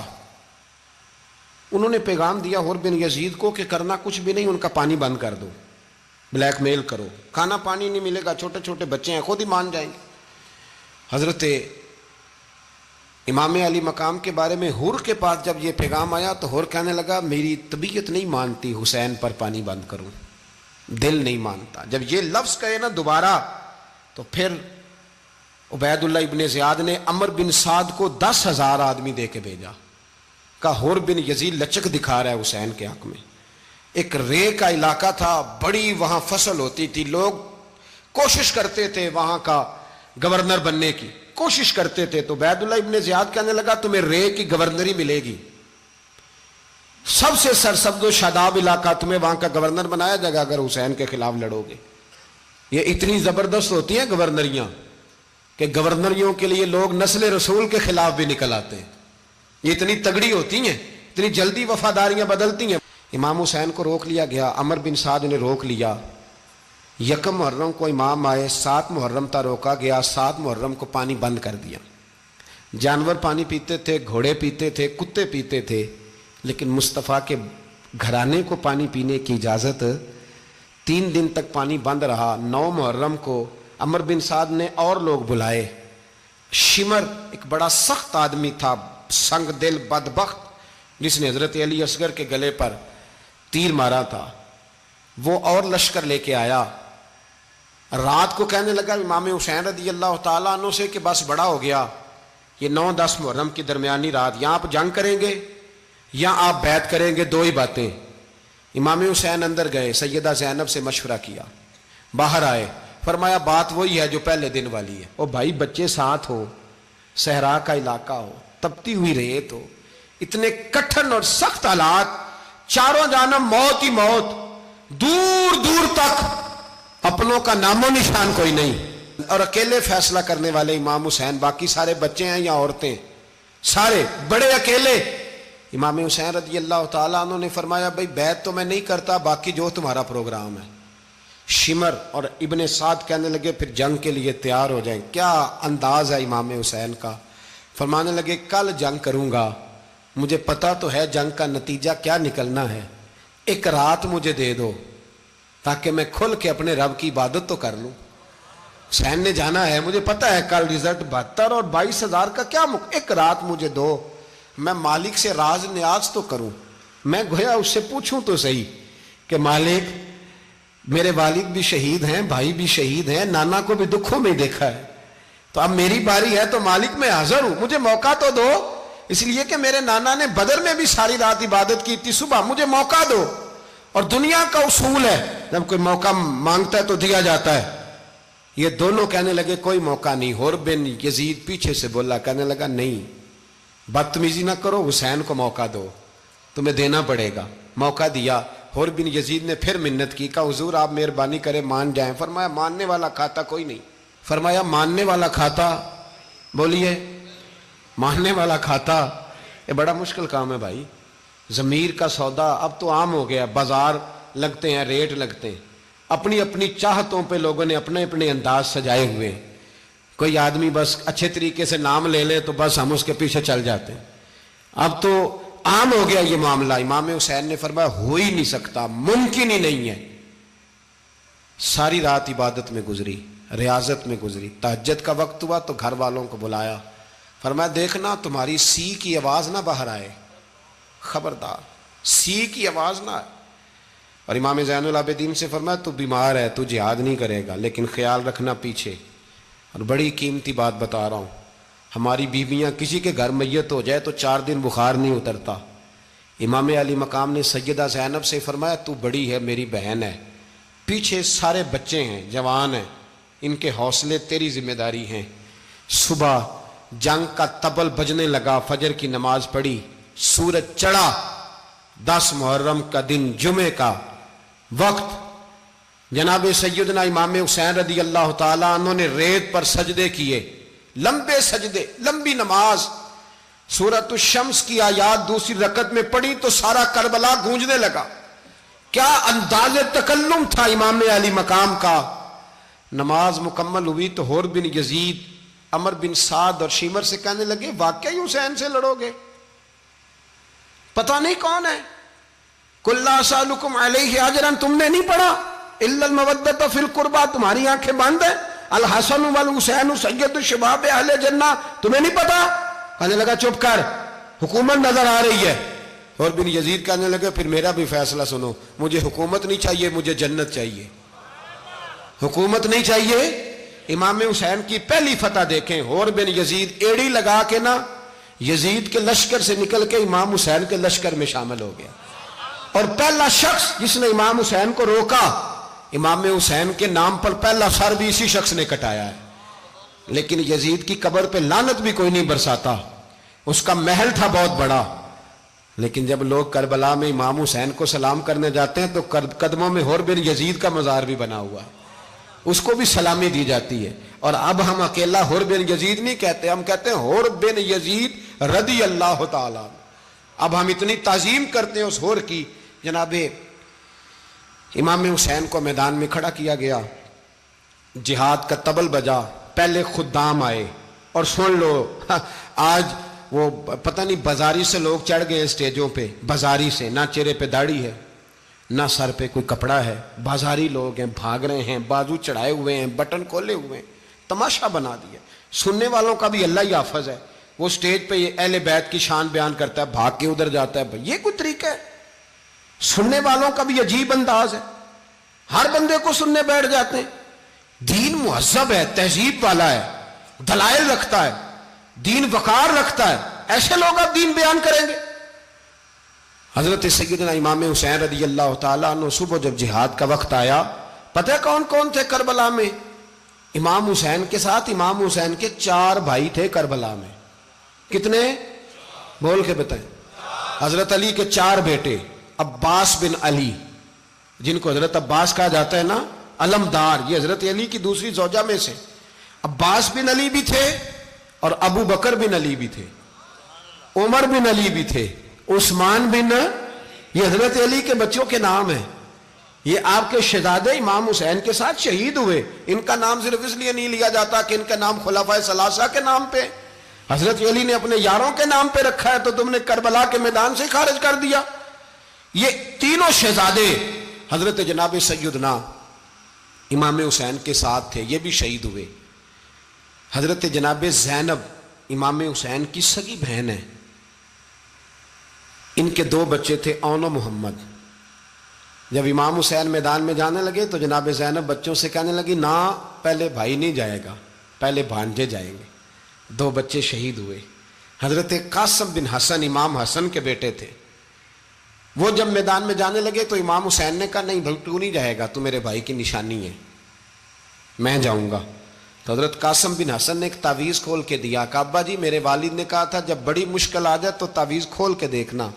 انہوں نے پیغام دیا حر بن یزید کو کہ کرنا کچھ بھی نہیں، ان کا پانی بند کر دو، بلیک میل کرو، کھانا پانی نہیں ملے گا، چھوٹے چھوٹے بچے ہیں خود ہی مان جائیں گے۔ حضرت امام علی مقام کے بارے میں حر کے پاس جب یہ پیغام آیا تو حر کہنے لگا میری طبیعت نہیں مانتی حسین پر پانی بند کروں، دل نہیں مانتا۔ جب یہ لفظ کہے نا دوبارہ تو پھر عبید اللہ ابن زیاد نے عمر بن سعد کو 10,000 آدمی دے کے بھیجا، کہا حر بن یزید لچک دکھا رہا ہے حسین کے حق میں۔ ایک رے کا علاقہ تھا، بڑی وہاں فصل ہوتی تھی، لوگ کوشش کرتے تھے وہاں کا گورنر بننے کی، کوشش کرتے تھے۔ تو عبید اللہ ابن زیاد کہنے لگا تمہیں رے کی گورنری ملے گی، سب سے سرسبز و شاداب علاقہ، تمہیں وہاں کا گورنر بنایا جائے گا اگر حسین کے خلاف لڑو گے۔ یہ اتنی زبردست ہوتی ہیں گورنریاں کہ گورنریوں کے لیے لوگ نسل رسول کے خلاف بھی نکل آتے ہیں، یہ اتنی تگڑی ہوتی ہیں، اتنی جلدی وفاداریاں بدلتی ہیں۔ امام حسین کو روک لیا گیا، عمر بن سعد نے روک لیا۔ 1 محرم کو امام آئے، 7 محرم تا روکا گیا، 7 محرم کو پانی بند کر دیا۔ جانور پانی پیتے تھے، گھوڑے پیتے تھے، کتے پیتے تھے، لیکن مصطفیٰ کے گھرانے کو پانی پینے کی اجازت، 3 دن تک پانی بند رہا۔ 9 محرم کو عمر بن سعد نے اور لوگ بلائے۔ شمر ایک بڑا سخت آدمی تھا، سنگ دل بدبخت، جس نے حضرت علی اصغر کے گلے پر تیر مارا تھا، وہ اور لشکر لے کے آیا۔ رات کو کہنے لگا امام حسین رضی اللہ تعالیٰ عنہ سے کہ بس بڑا ہو گیا، یہ 9-10 محرم کی درمیانی رات، یہاں آپ جنگ کریں گے یا آپ بیعت کریں گے، 2 ہی باتیں۔ امام حسین اندر گئے، سیدہ زینب سے مشورہ کیا، باہر آئے، فرمایا بات وہی ہے جو پہلے دن والی ہے۔ او بھائی بچے ساتھ ہو، صحرا کا علاقہ ہو، تپتی ہوئی ریت ہو، اتنے کٹھن اور سخت حالات، چاروں جانب موت ہی موت، دور دور تک اپنوں کا نام و نشان کوئی نہیں، اور اکیلے فیصلہ کرنے والے امام حسین، باقی سارے بچے ہیں یا عورتیں، سارے بڑے اکیلے۔ امام حسین رضی اللہ تعالیٰ عنہ نے فرمایا بھائی بیعت تو میں نہیں کرتا، باقی جو تمہارا پروگرام ہے۔ شمر اور ابن سعد کہنے لگے پھر جنگ کے لیے تیار ہو جائیں۔ کیا انداز ہے امام حسین کا، فرمانے لگے کل جنگ کروں گا، مجھے پتا تو ہے جنگ کا نتیجہ کیا نکلنا ہے، 1 رات مجھے دے دو تاکہ میں کھل کے اپنے رب کی عبادت تو کر لوں۔ حسین نے جانا ہے، مجھے پتا ہے کل رزلٹ 72 اور 22,000 کا کیا 1 رات مجھے دو، میں مالک سے راز نیاز تو کروں، میں گویا اس سے پوچھوں تو صحیح کہ مالک میرے والد بھی شہید ہیں، بھائی بھی شہید ہیں، نانا کو بھی دکھوں میں دیکھا ہے، تو اب میری باری ہے تو مالک میں حاضر ہوں، مجھے موقع تو دو، اس لیے کہ میرے نانا نے بدر میں بھی ساری رات عبادت کی تھی، صبح مجھے موقع دو۔ اور دنیا کا اصول ہے جب کوئی موقع مانگتا ہے تو دیا جاتا ہے۔ یہ دونوں کہنے لگے کوئی موقع نہیں۔ حر بن یزید پیچھے سے بولا، کہنے لگا نہیں بدتمیزی نہ کرو، حسین کو موقع دو، تمہیں دینا پڑے گا۔ موقع دیا۔ حر بن یزید نے پھر منت کی، کہا حضور آپ مہربانی کریں مان جائیں۔ فرمایا ماننے والا کھاتا کوئی نہیں۔ فرمایا ماننے والا کھاتا، بولیے ماننے والا کھاتا، یہ بڑا مشکل کام ہے بھائی۔ ضمیر کا سودا اب تو عام ہو گیا، بازار لگتے ہیں، ریٹ لگتے ہیں، اپنی اپنی چاہتوں پہ لوگوں نے اپنے اپنے انداز سجائے ہوئے ہیں۔ کوئی آدمی بس اچھے طریقے سے نام لے لے تو بس ہم اس کے پیچھے چل جاتے ہیں۔ اب تو عام ہو گیا یہ معاملہ۔ امام حسین نے فرمایا ہو ہی نہیں سکتا، ممکن ہی نہیں ہے۔ ساری رات عبادت میں گزری، ریاضت میں گزری۔ تہجد کا وقت ہوا تو گھر والوں کو بلایا، فرمایا دیکھنا تمہاری سی کی آواز نہ باہر آئے، خبردار سی کی آواز نہ آئے۔ اور امام زین العابدین سے فرمایا تو بیمار ہے، تو جہاد نہیں کرے گا، لیکن خیال رکھنا پیچھے۔ اور بڑی قیمتی بات بتا رہا ہوں، ہماری بیویاں کسی کے گھر میت ہو جائے تو 4 دن بخار نہیں اترتا، امام علی مقام نے سیدہ زینب سے فرمایا تو بڑی ہے، میری بہن ہے، پیچھے سارے بچے ہیں، جوان ہیں، ان کے حوصلے تیری ذمہ داری ہیں۔ صبح جنگ کا طبل بجنے لگا، فجر کی نماز پڑھی، سورج چڑھا، 10 محرم کا دن، جمعے کا وقت، جناب سیدنا امام حسین رضی اللہ تعالیٰ عنہ نے ریت پر سجدے کیے، لمبے سجدے، لمبی نماز، سورۃ الشمس کی آیات دوسری رکعت میں پڑھی تو سارا کربلا گونجنے لگا۔ کیا انداز تکلم تھا امام علی مقام کا۔ نماز مکمل ہوئی تو حور بن یزید، عمر بن سعد اور شیمر سے کہنے لگے واقعی حسین سے لڑو گے؟ پتہ نہیں کون ہے۔ قل لا اسألکم علیہ اجرا، تم نے نہیں پڑھا؟ الا المودۃ فی القربى، تمہاری آنکھیں بند ہیں۔ الحسن والحسین سید الشباب اہل جنہ، تمہیں نہیں پتا؟ کہنے لگا چپ کر، حکومت نظر آ رہی ہے۔ اور بن یزید کہنے لگے پھر میرا بھی فیصلہ سنو، مجھے حکومت نہیں چاہیے، مجھے جنت چاہیے۔ حکومت نہیں چاہیے۔ امام حسین کی پہلی فتح دیکھیں، اور بن یزید ایڑی لگا کے نا یزید کے لشکر سے نکل کے امام حسین کے لشکر میں شامل ہو گیا، اور پہلا شخص جس نے امام حسین کو روکا، امام حسین کے نام پر پہلا سر بھی اسی شخص نے کٹایا ہے۔ لیکن یزید کی قبر پہ لعنت بھی کوئی نہیں برساتا، اس کا محل تھا بہت بڑا، لیکن جب لوگ کربلا میں امام حسین کو سلام کرنے جاتے ہیں تو قدموں میں حور بن یزید کا مزار بھی بنا ہوا ہے، اس کو بھی سلامی دی جاتی ہے۔ اور اب ہم اکیلا حور بن یزید نہیں کہتے، ہم کہتے ہیں حور بن یزید رضی اللہ تعالیٰ۔ اب ہم اتنی تعظیم کرتے ہیں اس حور کی۔ جناب امام حسین کو میدان میں کھڑا کیا گیا، جہاد کا طبل بجا، پہلے خدام آئے، اور سن لو آج وہ پتہ نہیں بازاری سے لوگ چڑھ گئے اسٹیجوں پہ، بازاری سے، نہ چہرے پہ داڑھی ہے، نہ سر پہ کوئی کپڑا ہے، بازاری لوگ ہیں، بھاگ رہے ہیں، بازو چڑھائے ہوئے ہیں، بٹن کھولے ہوئے ہیں، تماشا بنا دیا۔ سننے والوں کا بھی اللہ ہی حافظ ہے، وہ سٹیج پہ یہ اہل بیت کی شان بیان کرتا ہے، بھاگ کے ادھر جاتا ہے، یہ کوئی طریقہ ہے؟ سننے والوں کا بھی عجیب انداز ہے، ہر بندے کو سننے بیٹھ جاتے ہیں۔ دین مہذب ہے، تہذیب والا ہے، دلائل رکھتا ہے، دین وقار رکھتا ہے، ایسے لوگ اب دین بیان کریں گے؟ حضرت سیدنا امام حسین رضی اللہ تعالیٰ عنہ صبح جب جہاد کا وقت آیا، پتہ ہے کون کون تھے کربلا میں؟ امام حسین کے ساتھ امام حسین کے 4 بھائی تھے کربلا میں۔ کتنے؟ بول کے بتائیں۔ حضرت علی کے 4 بیٹے، عباس بن علی، جن کو حضرت عباس کہا جاتا ہے نا، علمدار، یہ حضرت علی کی دوسری زوجہ میں سے۔ عباس بن علی بھی تھے، اور ابو بکر بن علی بھی تھے، عمر بن علی بھی تھے، عثمان بن، یہ حضرت علی کے بچوں کے نام ہیں۔ یہ آپ کے شہزادے امام حسین کے ساتھ شہید ہوئے، ان کا نام صرف اس لیے نہیں لیا جاتا کہ ان کا نام خلفائے ثلاثہ کے نام پہ، حضرت علی نے اپنے یاروں کے نام پہ رکھا ہے، تو تم نے کربلا کے میدان سے خارج کر دیا۔ یہ تینوں شہزادے حضرت جناب سیدنا امام حسین کے ساتھ تھے، یہ بھی شہید ہوئے۔ حضرت جناب زینب امام حسین کی سگی بہن ہے، ان کے 2 بچے تھے، اون و محمد۔ جب امام حسین میدان میں جانے لگے تو جناب زینب بچوں سے کہنے لگی نہ، پہلے بھائی نہیں جائے گا، پہلے بھانجے جائیں گے۔ 2 بچے شہید ہوئے۔ حضرت قاسم بن حسن امام حسن کے بیٹے تھے، وہ جب میدان میں جانے لگے تو امام حسین نے کہا نہیں بھائی تو نہیں جائے گا، تو میرے بھائی کی نشانی ہے، میں جاؤں گا۔ تو حضرت قاسم بن حسن نے ایک تعویذ کھول کے دیا، کہ ابا جی میرے والد نے کہا تھا جب بڑی مشکل آ جائے تو تعویذ کھول کے دیکھنا،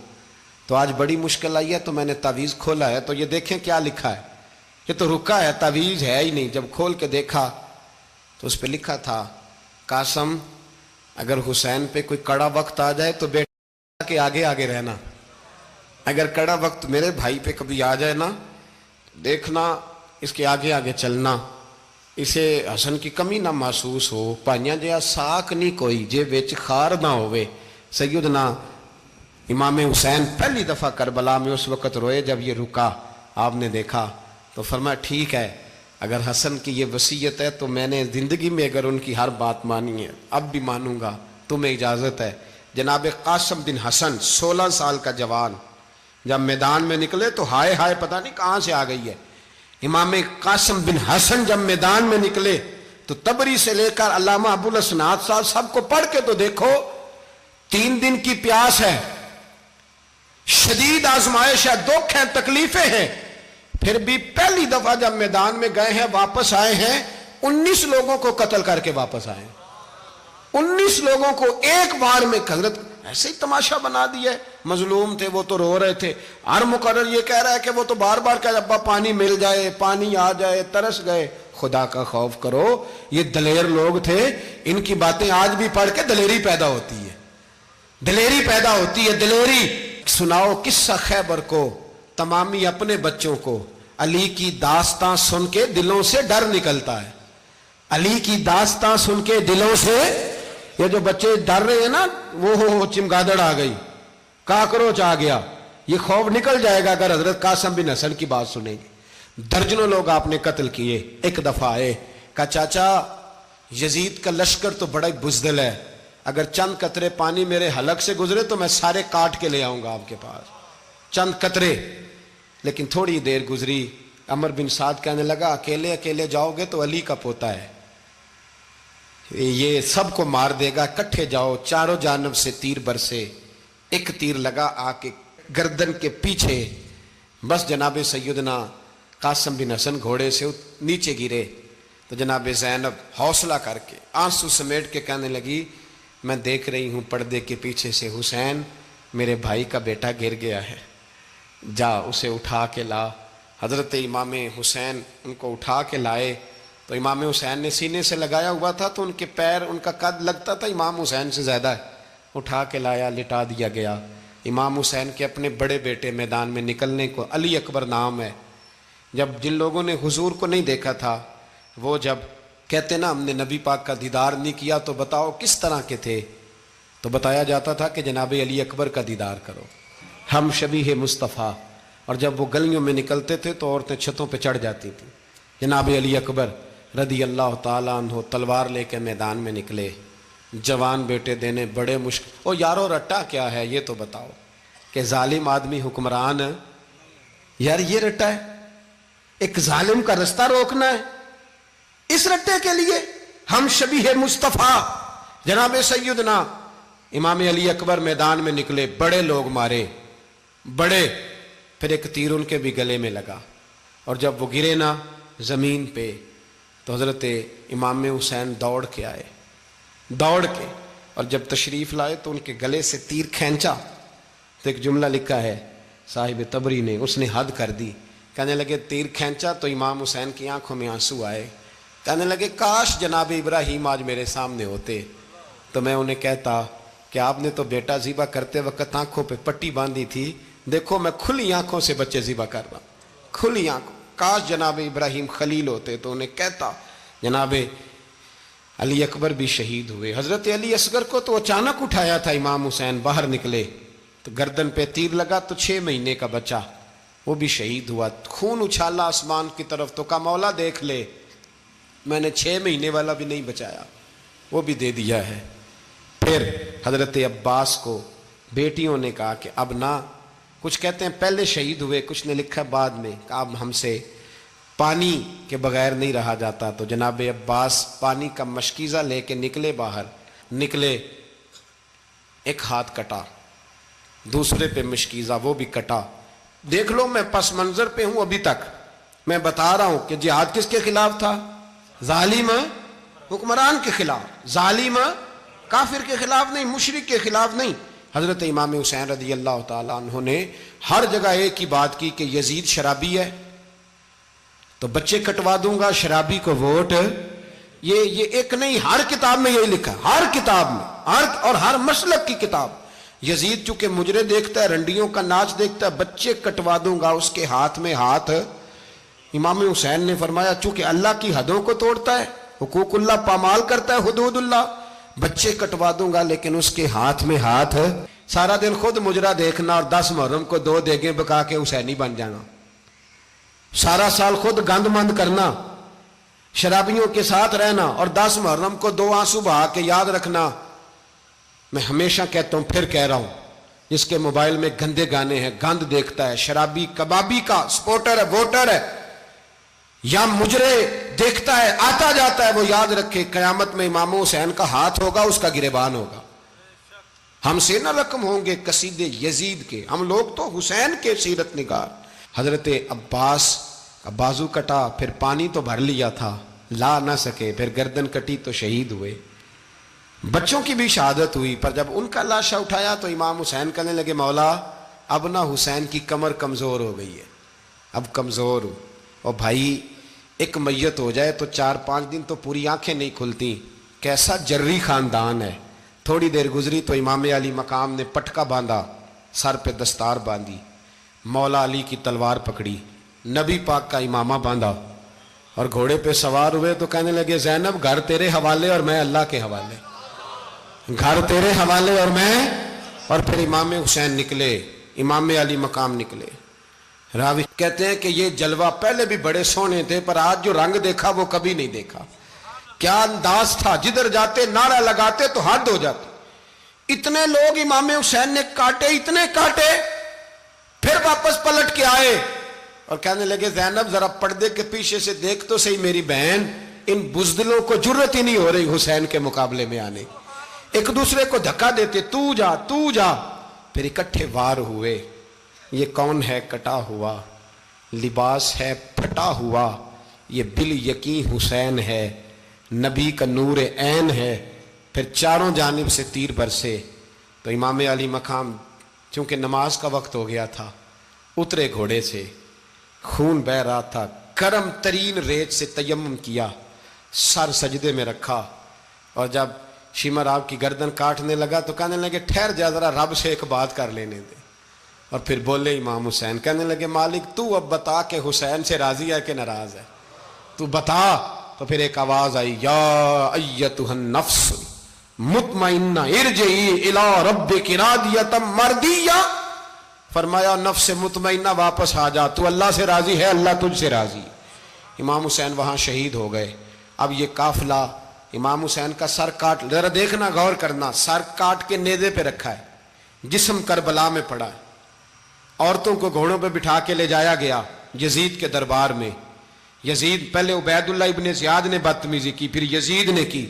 تو آج بڑی مشکل آئی ہے تو میں نے تعویذ کھولا ہے، تو یہ دیکھیں کیا لکھا ہے، یہ تو رکا ہے، تعویذ ہے ہی نہیں۔ جب کھول کے دیکھا تو اس پہ لکھا تھا قاسم اگر حسین پہ کوئی کڑا وقت آ جائے تو بیٹا کے آگے آگے رہنا، اگر کڑا وقت میرے بھائی پہ کبھی آ جائے نا، دیکھنا اس کے آگے آگے چلنا، اسے حسن کی کمی نہ محسوس ہو، پائیاں جہاں ساک نہیں کوئی جے وچ خار نہ ہوئے۔ سیدنا امام حسین پہلی دفعہ کربلا میں اس وقت روئے جب یہ رکا، آپ نے دیکھا تو فرمایا ٹھیک ہے، اگر حسن کی یہ وصیت ہے تو میں نے زندگی میں اگر ان کی ہر بات مانی ہے اب بھی مانوں گا، تمہیں اجازت ہے۔ جناب قاسم بن حسن 16 سال کا جوان جب میدان میں نکلے تو ہائے ہائے پتہ نہیں کہاں سے آ گئی ہے۔ امام قاسم بن حسن جب میدان میں نکلے تو تبری سے لے کر علامہ ابو الاسناد صاحب سب کو پڑھ کے تو دیکھو، 3 دن کی پیاس ہے، شدید آزمائش ہے، دکھ ہیں، تکلیفیں ہیں، پھر بھی پہلی دفعہ جب میدان میں گئے ہیں واپس آئے ہیں 19 لوگوں کو قتل کر کے واپس آئے ہیں۔ 19 لوگوں کو ایک بار میں حضرت ایسے ہی تماشا بنا دیا ہے۔ مظلوم تھے وہ تو رو رہے تھے، ہر مقرر یہ کہہ رہا ہے کہ وہ تو بار بار کہہ ابا پانی مل جائے، پانی آ جائے، ترس گئے۔ خدا کا خوف کرو، یہ دلیر لوگ تھے، ان کی باتیں آج بھی پڑھ کے دلیری پیدا ہوتی ہے، دلیری پیدا ہوتی ہے، دلیری۔ سناؤ قصہ خیبر کو تمامی اپنے بچوں کو، علی کی داستان سن کے دلوں سے ڈر نکلتا ہے، علی کی داستان سن کے دلوں سے یہ جو بچے ڈر رہے ہیں نا، وہ چمگادڑ آ گئی، کاکروچ آ گیا، یہ خوف نکل جائے گا اگر حضرت قاسم بن حسن کی بات سنیں گے۔ درجنوں لوگ آپ نے قتل کیے۔ ایک دفعہ آئے، کہا چاچا یزید کا لشکر تو بڑا ہی بزدل ہے، اگر چند قطرے پانی میرے حلق سے گزرے تو میں سارے کاٹ کے لے آؤں گا آپ کے پاس، چند قطرے۔ لیکن تھوڑی دیر گزری، عمر بن سعد کہنے لگا اکیلے اکیلے جاؤ گے تو علی کا پوتا ہے، یہ سب کو مار دے گا، کٹھے جاؤ۔ چاروں جانب سے تیر برسے، ایک تیر لگا آ کے گردن کے پیچھے، بس جناب سیدنا قاسم بن حسن گھوڑے سے نیچے گرے تو جناب زینب حوصلہ کر کے آنسو سمیٹ کے کہنے لگی میں دیکھ رہی ہوں پردے کے پیچھے سے حسین میرے بھائی کا بیٹا گر گیا ہے، جا اسے اٹھا کے لا۔ حضرت امام حسین ان کو اٹھا کے لائے تو امام حسین نے سینے سے لگایا ہوا تھا تو ان کے پیر، ان کا قد لگتا تھا امام حسین سے زیادہ ہے، اٹھا کے لایا، لٹا دیا گیا۔ امام حسین کے اپنے بڑے بیٹے میدان میں نکلنے کو، علی اکبر نام ہے، جب جن لوگوں نے حضور کو نہیں دیکھا تھا وہ جب کہتے نا ہم نے نبی پاک کا دیدار نہیں کیا تو بتاؤ کس طرح کے تھے، تو بتایا جاتا تھا کہ جناب علی اکبر کا دیدار کرو، ہم شبیہ مصطفیٰ۔ اور جب وہ گلیوں میں نکلتے تھے تو عورتیں چھتوں پہ چڑھ جاتی تھیں۔ جناب علی اکبر رضی اللہ تعالیٰ عنہ تلوار لے کے میدان میں نکلے، جوان بیٹے دینے بڑے مشکل۔ او یارو رٹا کیا ہے یہ تو بتاؤ، کہ ظالم آدمی حکمران، یار یہ رٹا ہے، ایک ظالم کا رستہ روکنا ہے، اس رٹے کے لیے ہم شبیہ مصطفیٰ۔ جناب سیدنا امام علی اکبر میدان میں نکلے، بڑے لوگ مارے، بڑے، پھر ایک تیر ان کے بھی گلے میں لگا، اور جب وہ گرے نا زمین پہ تو حضرت امام حسین دوڑ کے آئے، دوڑ کے، اور جب تشریف لائے تو ان کے گلے سے تیر کھینچا تو ایک جملہ لکھا ہے صاحب تبری نے، اس نے حد کر دی، کہنے لگے تیر کھینچا تو امام حسین کی آنکھوں میں آنسو آئے، کہنے لگے کاش جناب ابراہیم آج میرے سامنے ہوتے تو میں انہیں کہتا کہ آپ نے تو بیٹا ذبح کرتے وقت آنکھوں پہ پٹی باندھی تھی، دیکھو میں کھلی آنکھوں سے بچے ذبح کر رہا ہوں، کھلی آنکھوں، کاش جناب ابراہیم خلیل ہوتے تو انہیں کہتا۔ جناب علی اکبر بھی شہید ہوئے۔ حضرت علی اصغر کو تو اچانک اٹھایا تھا امام حسین، باہر نکلے تو گردن پہ تیر لگا تو 6 مہینے کا بچہ وہ بھی شہید ہوا، خون اچھالا آسمان کی طرف تو کہا مولا دیکھ لے میں نے 6 مہینے والا بھی نہیں بچایا، وہ بھی دے دیا ہے۔ پھر حضرت عباس کو بیٹیوں نے کہا کہ اب نہ، کچھ کہتے ہیں پہلے شہید ہوئے، کچھ نے لکھا بعد میں، کہ اب ہم سے پانی کے بغیر نہیں رہا جاتا، تو جناب عباس پانی کا مشکیزہ لے کے نکلے، باہر نکلے، ایک ہاتھ کٹا، دوسرے پہ مشکیزہ وہ بھی کٹا۔ دیکھ لو میں پس منظر پہ ہوں ابھی تک، میں بتا رہا ہوں کہ جہاد کس کے خلاف تھا؟ ظالم حکمران کے خلاف، ظالم کافر کے خلاف نہیں، مشرک کے خلاف نہیں۔ حضرت امام حسین رضی اللہ تعالیٰ عنہ نے ہر جگہ ایک ہی بات کی کہ یزید شرابی ہے تو بچے کٹوا دوں گا، شرابی کو ووٹ۔ یہ ایک نہیں، ہر کتاب میں یہی لکھا، ہر کتاب میں، اور ہر مسلک کی کتاب۔ یزید چونکہ مجرے دیکھتا ہے، رنڈیوں کا ناچ دیکھتا ہے، بچے کٹوا دوں گا، اس کے ہاتھ میں ہاتھ۔ امام حسین نے فرمایا چونکہ اللہ کی حدوں کو توڑتا ہے، حقوق اللہ پامال کرتا ہے، حدود اللہ، بچے کٹوا دوں گا لیکن اس کے ہاتھ میں ہاتھ۔ سارا دن خود مجرا دیکھنا اور 10 محرم کو 2 دیگیں پکا کے حسینی بن جانا، سارا سال خود گند مند کرنا، شرابیوں کے ساتھ رہنا، اور 10 محرم کو 2 آنسو بہا کے یاد رکھنا۔ میں ہمیشہ کہتا ہوں، پھر کہہ رہا ہوں، جس کے موبائل میں گندے گانے ہیں، گند دیکھتا ہے، شرابی کبابی کا سپورٹر ہے، ووٹر ہے، یا مجرے دیکھتا ہے آتا جاتا ہے، وہ یاد رکھے قیامت میں امام حسین کا ہاتھ ہوگا، اس کا گریبان ہوگا۔ ہم سے نہ رقم ہوں گے قصیدے یزید کے، ہم لوگ تو حسین کے سیرت نگار۔ حضرت عباس کا بازو کٹا، پھر پانی تو بھر لیا تھا، لا نہ سکے، پھر گردن کٹی تو شہید ہوئے۔ بچوں کی بھی شہادت ہوئی، پر جب ان کا لاشا اٹھایا تو امام حسین کہنے لگے مولا اب نہ حسین کی کمر کمزور ہو گئی ہے، اب کمزور ہو، اور بھائی ایک میت ہو جائے تو 4-5 دن تو پوری آنکھیں نہیں کھلتی، کیسا جری خاندان ہے۔ تھوڑی دیر گزری تو امام علی مقام نے پٹکا باندھا، سر پہ دستار باندھی، مولا علی کی تلوار پکڑی، نبی پاک کا امامہ باندھا اور گھوڑے پہ سوار ہوئے تو کہنے لگے زینب گھر تیرے حوالے اور میں اللہ کے حوالے، گھر تیرے حوالے اور میں، اور پھر امام حسین نکلے، امام علی مقام نکلے۔ راوی کہتے ہیں کہ یہ جلوہ پہلے بھی بڑے سونے تھے، پر آج جو رنگ دیکھا وہ کبھی نہیں دیکھا۔ کیا انداز تھا، جدھر جاتے نعرہ لگاتے تو حد ہو جاتے۔ اتنے لوگ امام حسین نے کاٹے، اتنے کاٹے، پھر واپس پلٹ کے آئے اور کہنے لگے زینب ذرا پردے کے پیچھے سے دیکھ تو صحیح میری بہن، ان بزدلوں کو جرت ہی نہیں ہو رہی حسین کے مقابلے میں آنے، ایک دوسرے کو دھکا دیتے، تو جا تو جا، پھر اکٹھے وار ہوئے۔ یہ کون ہے کٹا ہوا، لباس ہے پھٹا ہوا، یہ بال یقین حسین ہے، نبی کا نور عین ہے۔ پھر چاروں جانب سے تیر برسے تو امام علی مقام چونکہ نماز کا وقت ہو گیا تھا، اترے گھوڑے سے، خون بہ رہا تھا، گرم ترین ریت سے تیمم کیا، سر سجدے میں رکھا، اور جب شمر آپ کی گردن کاٹنے لگا تو کہنے لگے ٹھہر جا ذرا رب سے ایک بات کر لینے دے، اور پھر بولے امام حسین، کہنے لگے مالک تو اب بتا کہ حسین سے راضی ہے کہ ناراض ہے، تو بتا۔ تو پھر ایک آواز آئی، یا ایتھا النفس مطمئنہ ارجعی الی ربک راضیۃ مرضیہ، فرمایا نفس مطمئنہ واپس آ جا، تو اللہ سے راضی ہے، اللہ تجھ سے راضی۔ امام حسین وہاں شہید ہو گئے۔ اب یہ قافلہ امام حسین کا سر کاٹ، ذرا دیکھنا غور کرنا، سر کاٹ کے نیزے پہ رکھا ہے، جسم کربلا میں پڑا ہے، عورتوں کو گھوڑوں پہ بٹھا کے لے جایا گیا یزید کے دربار میں۔ یزید پہلے عبید اللہ ابن زیاد نے بدتمیزی کی، پھر یزید نے کی۔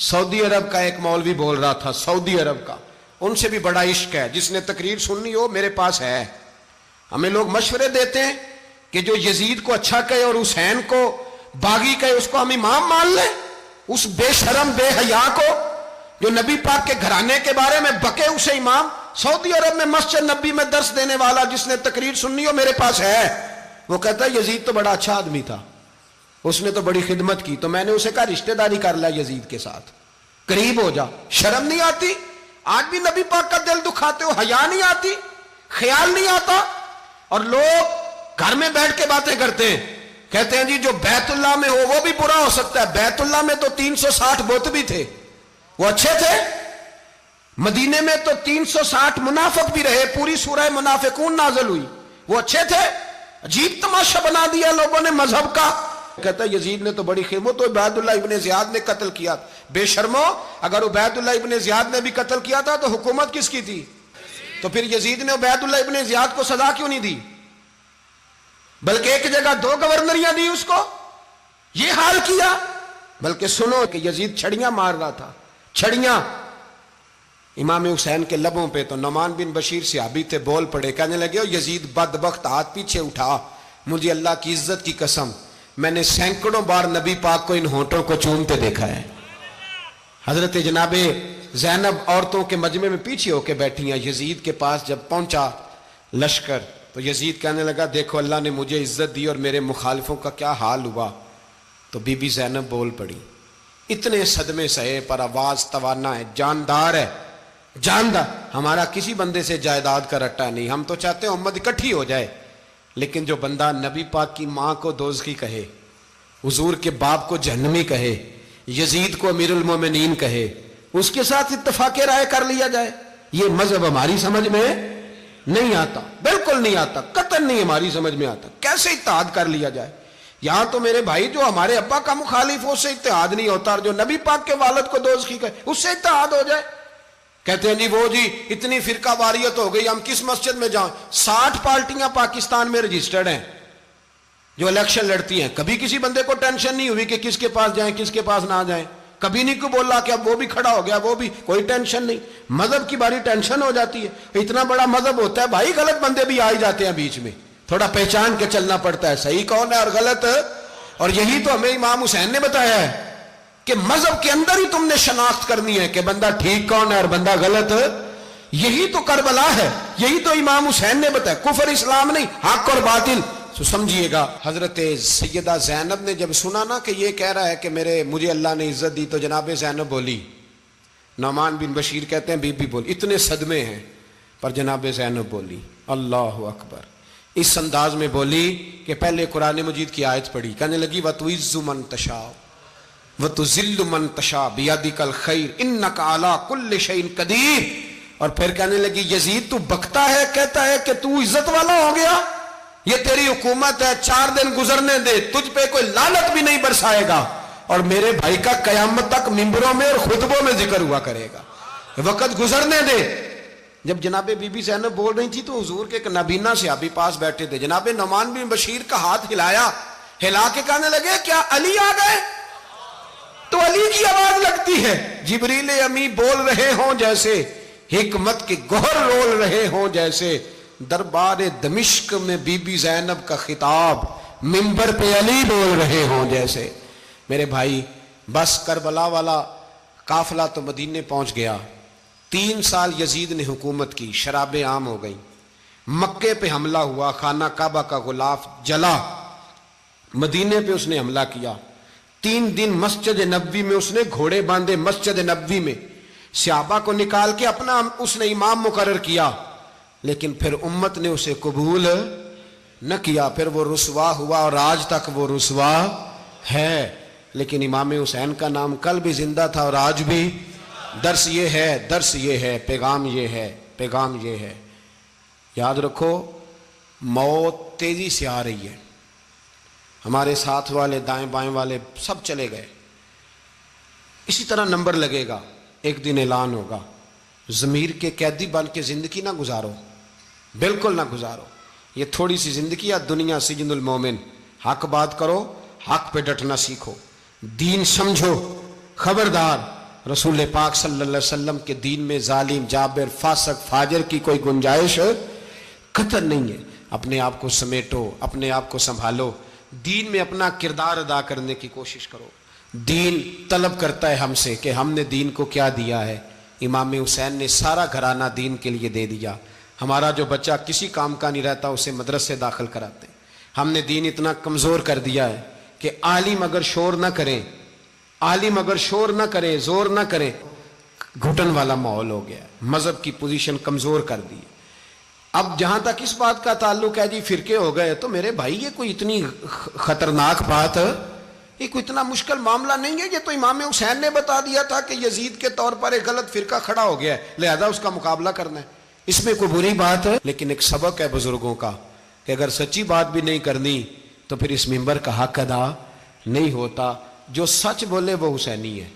سعودی عرب کا ایک مولوی بول رہا تھا، سعودی عرب کا، ان سے بھی بڑا عشق ہے، جس نے تقریر سننی ہو میرے پاس ہے۔ ہمیں لوگ مشورے دیتے ہیں کہ جو یزید کو اچھا کہے اور حسین کو باغی کہے اس کو ہم امام مان لیں، اس بے شرم بے حیا کو جو نبی پاک کے گھرانے کے بارے میں بکے اسے امام۔ سعودی عرب میں مسجد نبی میں درس دینے والا جس نے تقریر سننی ہو میرے پاس ہے، وہ کہتا ہے یزید تو بڑا اچھا آدمی تھا، اس نے تو بڑی خدمت کی، تو میں نے اسے کہا رشتہ داری کر لیا یزید کے ساتھ، قریب ہو جا۔ شرم نہیں آتی؟ آج بھی نبی پاک کا دل دکھاتے ہو، حیا نہیں آتی، خیال نہیں آتا؟ اور لوگ گھر میں بیٹھ کے باتیں کرتے ہیں، کہتے ہیں جی جو بیت اللہ میں ہو وہ بھی برا ہو سکتا ہے۔ بیت اللہ میں تو 360 بت بھی تھے، وہ اچھے تھے۔ مدینے میں تو 360 منافق بھی رہے، پوری سورہ منافقون نازل ہوئی، وہ اچھے تھے۔ عجیب تماشا بنا دیا لوگوں نے مذہب کا۔ کہتا ہے یزید نے تو بڑی خدمت، تو عبید اللہ ابن زیاد نے قتل کیا۔ بے شرمو، اگر عبید اللہ ابن زیاد نے بھی قتل کیا تھا تو حکومت کس کی تھی؟ تو پھر یزید نے عبید اللہ ابن زیاد کو سزا کیوں نہیں دی، بلکہ ایک جگہ 2 گورنریاں دی اس کو، یہ حال کیا؟ بلکہ سنو کہ یزید چھڑیاں مار رہا تھا، چھڑیاں امام حسین کے لبوں پہ۔ تو نعمان بن بشیر صحابی تھے، بول پڑے، کہنے لگے یزید بدبخت ہاتھ پیچھے اٹھا، مجھے اللہ کی عزت کی قسم میں نے سینکڑوں بار نبی پاک کو ان ہونٹوں کو چومتے دیکھا ہے۔ حضرت جناب زینب عورتوں کے مجمع میں پیچھے ہو کے بیٹھی ہیں، یزید کے پاس جب پہنچا لشکر تو یزید کہنے لگا دیکھو اللہ نے مجھے عزت دی اور میرے مخالفوں کا کیا حال ہوا۔ تو بی بی زینب بول پڑی، اتنے صدمے سہے پر آواز توانا ہے، جاندار ہے، جاندار۔ ہمارا کسی بندے سے جائیداد کا رٹا نہیں، ہم تو چاہتے ہیں امت اکٹھی ہو جائے، لیکن جو بندہ نبی پاک کی ماں کو دوزخی کہے، حضور کے باپ کو جہنمی کہے، یزید کو امیر المومنین کہے، اس کے ساتھ اتفاق رائے کر لیا جائے، یہ مذہب ہماری سمجھ میں نہیں آتا، بالکل نہیں آتا، قطعاً نہیں ہماری سمجھ میں آتا۔ کیسے اتحاد کر لیا جائے؟ یہاں تو میرے بھائی جو ہمارے ابا کا مخالف ہو اس سے اتحاد نہیں ہوتا، اور جو نبی پاک کے والد کو دوزخی کہے اس سے اتحاد ہو جائے۔ کہتے ہیں جی وہ جی اتنی فرقہ واریت ہو گئی، ہم کس مسجد میں جائیں؟ 60 پارٹیاں پاکستان میں رجسٹرڈ ہیں جو الیکشن لڑتی ہیں، کبھی کسی بندے کو ٹینشن نہیں ہوئی کہ کس کے پاس جائیں کس کے پاس نہ جائیں۔ کبھی نہیں کو بولا کہ اب وہ بھی کھڑا ہو گیا، وہ بھی، کوئی ٹینشن نہیں. مذہب کی باری ٹینشن ہو جاتی ہے. اتنا بڑا مذہب ہوتا ہے بھائی، غلط بندے بھی آ ہی جاتے ہیں بیچ میں، تھوڑا پہچان کے چلنا پڑتا ہے صحیح کون ہے اور غلط. اور یہی تو ہمیں امام حسین نے بتایا ہے کہ مذہب کے اندر ہی تم نے شناخت کرنی ہے کہ بندہ ٹھیک کون ہے اور بندہ غلط. یہی تو کربلا ہے، یہی تو امام حسین نے بتایا. کفر اسلام نہیں، حق اور باطل. تو سمجھیے گا، حضرت سیدہ زینب نے جب سنا نا کہ یہ کہہ رہا ہے کہ مجھے اللہ نے عزت دی، تو جناب زینب بولی. نعمان بن بشیر کہتے ہیں بی بی بولی. اتنے صدمے ہیں پر جناب زینب بولی اللہ اکبر. اس انداز میں بولی کہ پہلے قرآن مجید کی آیت پڑھی، کہنے لگی وَتُعِزُّ مَن تَشَاءُ وَتُذِلُّ مَن تَشَاءُ بِيَدِكَ الْخَيْرُ إِنَّكَ عَلَىٰ كُلِّ شَيْءٍ قَدِيرٌ. اور پھر کہنے لگی یزید تو بکتا ہے، کہتا ہے کہ تو عزت والا ہو گیا، یہ تیری حکومت ہے، 4 دن گزرنے دے، تجھ پہ کوئی لعنت بھی نہیں برسائے گا، اور میرے بھائی کا قیامت تک ممبروں میں اور خطبوں میں ذکر ہوا کرے گا، وقت گزرنے دے. جب جناب بی بی زینب بول رہی تھی تو حضور کے ایک نابینا صحابی پاس بیٹھے تھے. جناب نعمان بن بشیر کا ہاتھ ہلایا، ہلا کے کہنے لگے کیا علی آ گئے؟ تو علی کی آواز لگتی ہے. جبریل امی بول رہے ہوں جیسے، حکمت کے گوہر رول رہے ہوں جیسے، دربار دمشق میں بی بی زینب کا خطاب، منبر پہ علی بول رہے ہوں جیسے. میرے بھائی بس کربلا والا قافلہ تو مدینے پہنچ گیا. 3 سال یزید نے حکومت کی، شرابیں عام ہو گئیں، مکے پہ حملہ ہوا، خانہ کعبہ کا غلاف جلا، مدینے پہ اس نے حملہ کیا. 3 دن مسجد نبوی میں اس نے گھوڑے باندھے، مسجد نبوی میں صحابہ کو نکال کے اپنا اس نے امام مقرر کیا، لیکن پھر امت نے اسے قبول نہ کیا. پھر وہ رسوا ہوا اور آج تک وہ رسوا ہے. لیکن امام حسین کا نام کل بھی زندہ تھا اور آج بھی. درس یہ ہے، پیغام یہ ہے، پیغام یہ ہے. یاد رکھو موت تیزی سے آ رہی ہے. ہمارے ساتھ والے، دائیں بائیں والے سب چلے گئے. اسی طرح نمبر لگے گا، ایک دن اعلان ہوگا. ضمیر کے قیدی بن کے زندگی نہ گزارو، بالکل نہ گزارو. یہ تھوڑی سی زندگی ہے دنیا سجن المومن. حق بات کرو، حق پہ ڈٹنا سیکھو، دین سمجھو. خبردار رسول پاک صلی اللہ علیہ وسلم کے دین میں ظالم، جابر، فاسق، فاجر کی کوئی گنجائش قطعاً نہیں ہے. اپنے آپ کو سمیٹو، اپنے آپ کو سنبھالو، دین میں اپنا کردار ادا کرنے کی کوشش کرو. دین طلب کرتا ہے ہم سے کہ ہم نے دین کو کیا دیا ہے. امام حسین نے سارا گھرانہ دین کے لیے دے دیا. ہمارا جو بچہ کسی کام کا نہیں رہتا اسے مدرسے داخل کراتے. ہم نے دین اتنا کمزور کر دیا ہے کہ عالم اگر شور نہ کریں، زور نہ کریں، گھٹن والا ماحول ہو گیا. مذہب کی پوزیشن کمزور کر دی. اب جہاں تک اس بات کا تعلق ہے جی فرقے ہو گئے، تو میرے بھائی یہ کوئی اتنی خطرناک بات، یہ کوئی اتنا مشکل معاملہ نہیں ہے. یہ تو امام حسین نے بتا دیا تھا کہ یزید کے طور پر ایک غلط فرقہ کھڑا ہو گیا ہے، لہذا اس کا مقابلہ کرنا ہے. اس میں کوئی بری بات ہے، لیکن ایک سبق ہے بزرگوں کا کہ اگر سچی بات بھی نہیں کرنی تو پھر اس منبر کا حق ادا نہیں ہوتا. جو سچ بولے وہ حسینی ہے،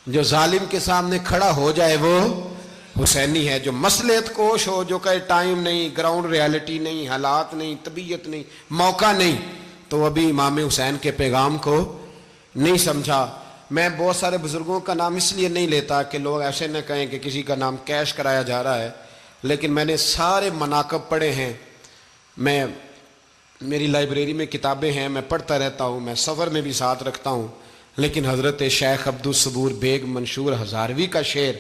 جو ظالم کے سامنے کھڑا ہو جائے وہ حسینی ہے. جو مصلحت کوش ہو، جو کہے ٹائم نہیں، گراؤنڈ ریالٹی نہیں، حالات نہیں، طبیعت نہیں، موقع نہیں، تو ابھی امام حسین کے پیغام کو نہیں سمجھا. میں بہت سارے بزرگوں کا نام اس لیے نہیں لیتا کہ لوگ ایسے نہ کہیں کہ کسی کا نام کیش کرایا جا رہا ہے، لیکن میں نے سارے مناقب پڑھے ہیں. میری لائبریری میں کتابیں ہیں، میں پڑھتا رہتا ہوں، میں سفر میں بھی ساتھ رکھتا ہوں. لیکن حضرت شیخ عبدالصبور بیگ منشور ہزاروی کا شعر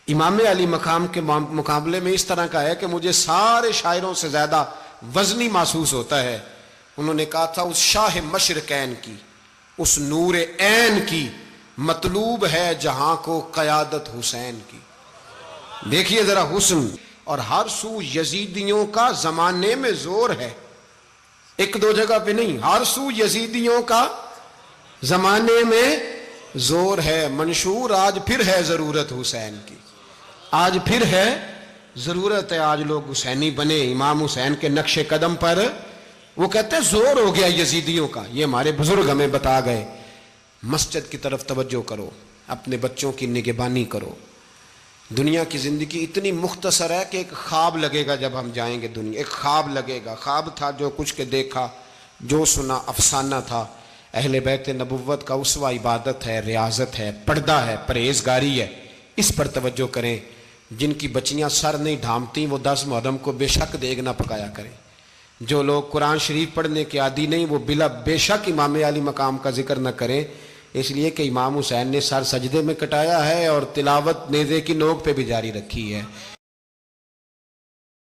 امام علی مقام کے مقابلے میں اس طرح کا ہے کہ مجھے سارے شاعروں سے زیادہ وزنی محسوس ہوتا ہے. انہوں نے کہا تھا اس شاہ مشرقین کی، اس نور عین کی، مطلوب ہے جہاں کو قیادت حسین کی. دیکھیے ذرا حسن. اور ہر سو یزیدیوں کا زمانے میں زور ہے، ایک دو جگہ پہ نہیں، ہر سو یزیدیوں کا زمانے میں زور ہے. منشور آج پھر ہے ضرورت حسین کی، آج پھر ہے ضرورت ہے. آج لوگ حسینی بنے، امام حسین کے نقش قدم پر. وہ کہتے ہیں زور ہو گیا یزیدیوں کا. یہ ہمارے بزرگ ہمیں بتا گئے. مسجد کی طرف توجہ کرو، اپنے بچوں کی نگہبانی کرو. دنیا کی زندگی اتنی مختصر ہے کہ ایک خواب لگے گا جب ہم جائیں گے دنیا. ایک خواب لگے گا، خواب تھا جو کچھ کے دیکھا، جو سنا افسانہ تھا. اہل بیت نبوت کا اسوہ عبادت ہے، ریاضت ہے، پردہ ہے، پرہیزگاری ہے، اس پر توجہ کریں۔ جن کی بچیاں سر نہیں ڈھانپتی وہ 10 محرم کو بے شک دیگ نہ پکایا کریں۔ جو لوگ قرآن شریف پڑھنے کے عادی نہیں وہ بے شک امام علی مقام کا ذکر نہ کریں، اس لیے کہ امام حسین نے سر سجدے میں کٹایا ہے اور تلاوت نیزے کی نوک پہ بھی جاری رکھی ہے۔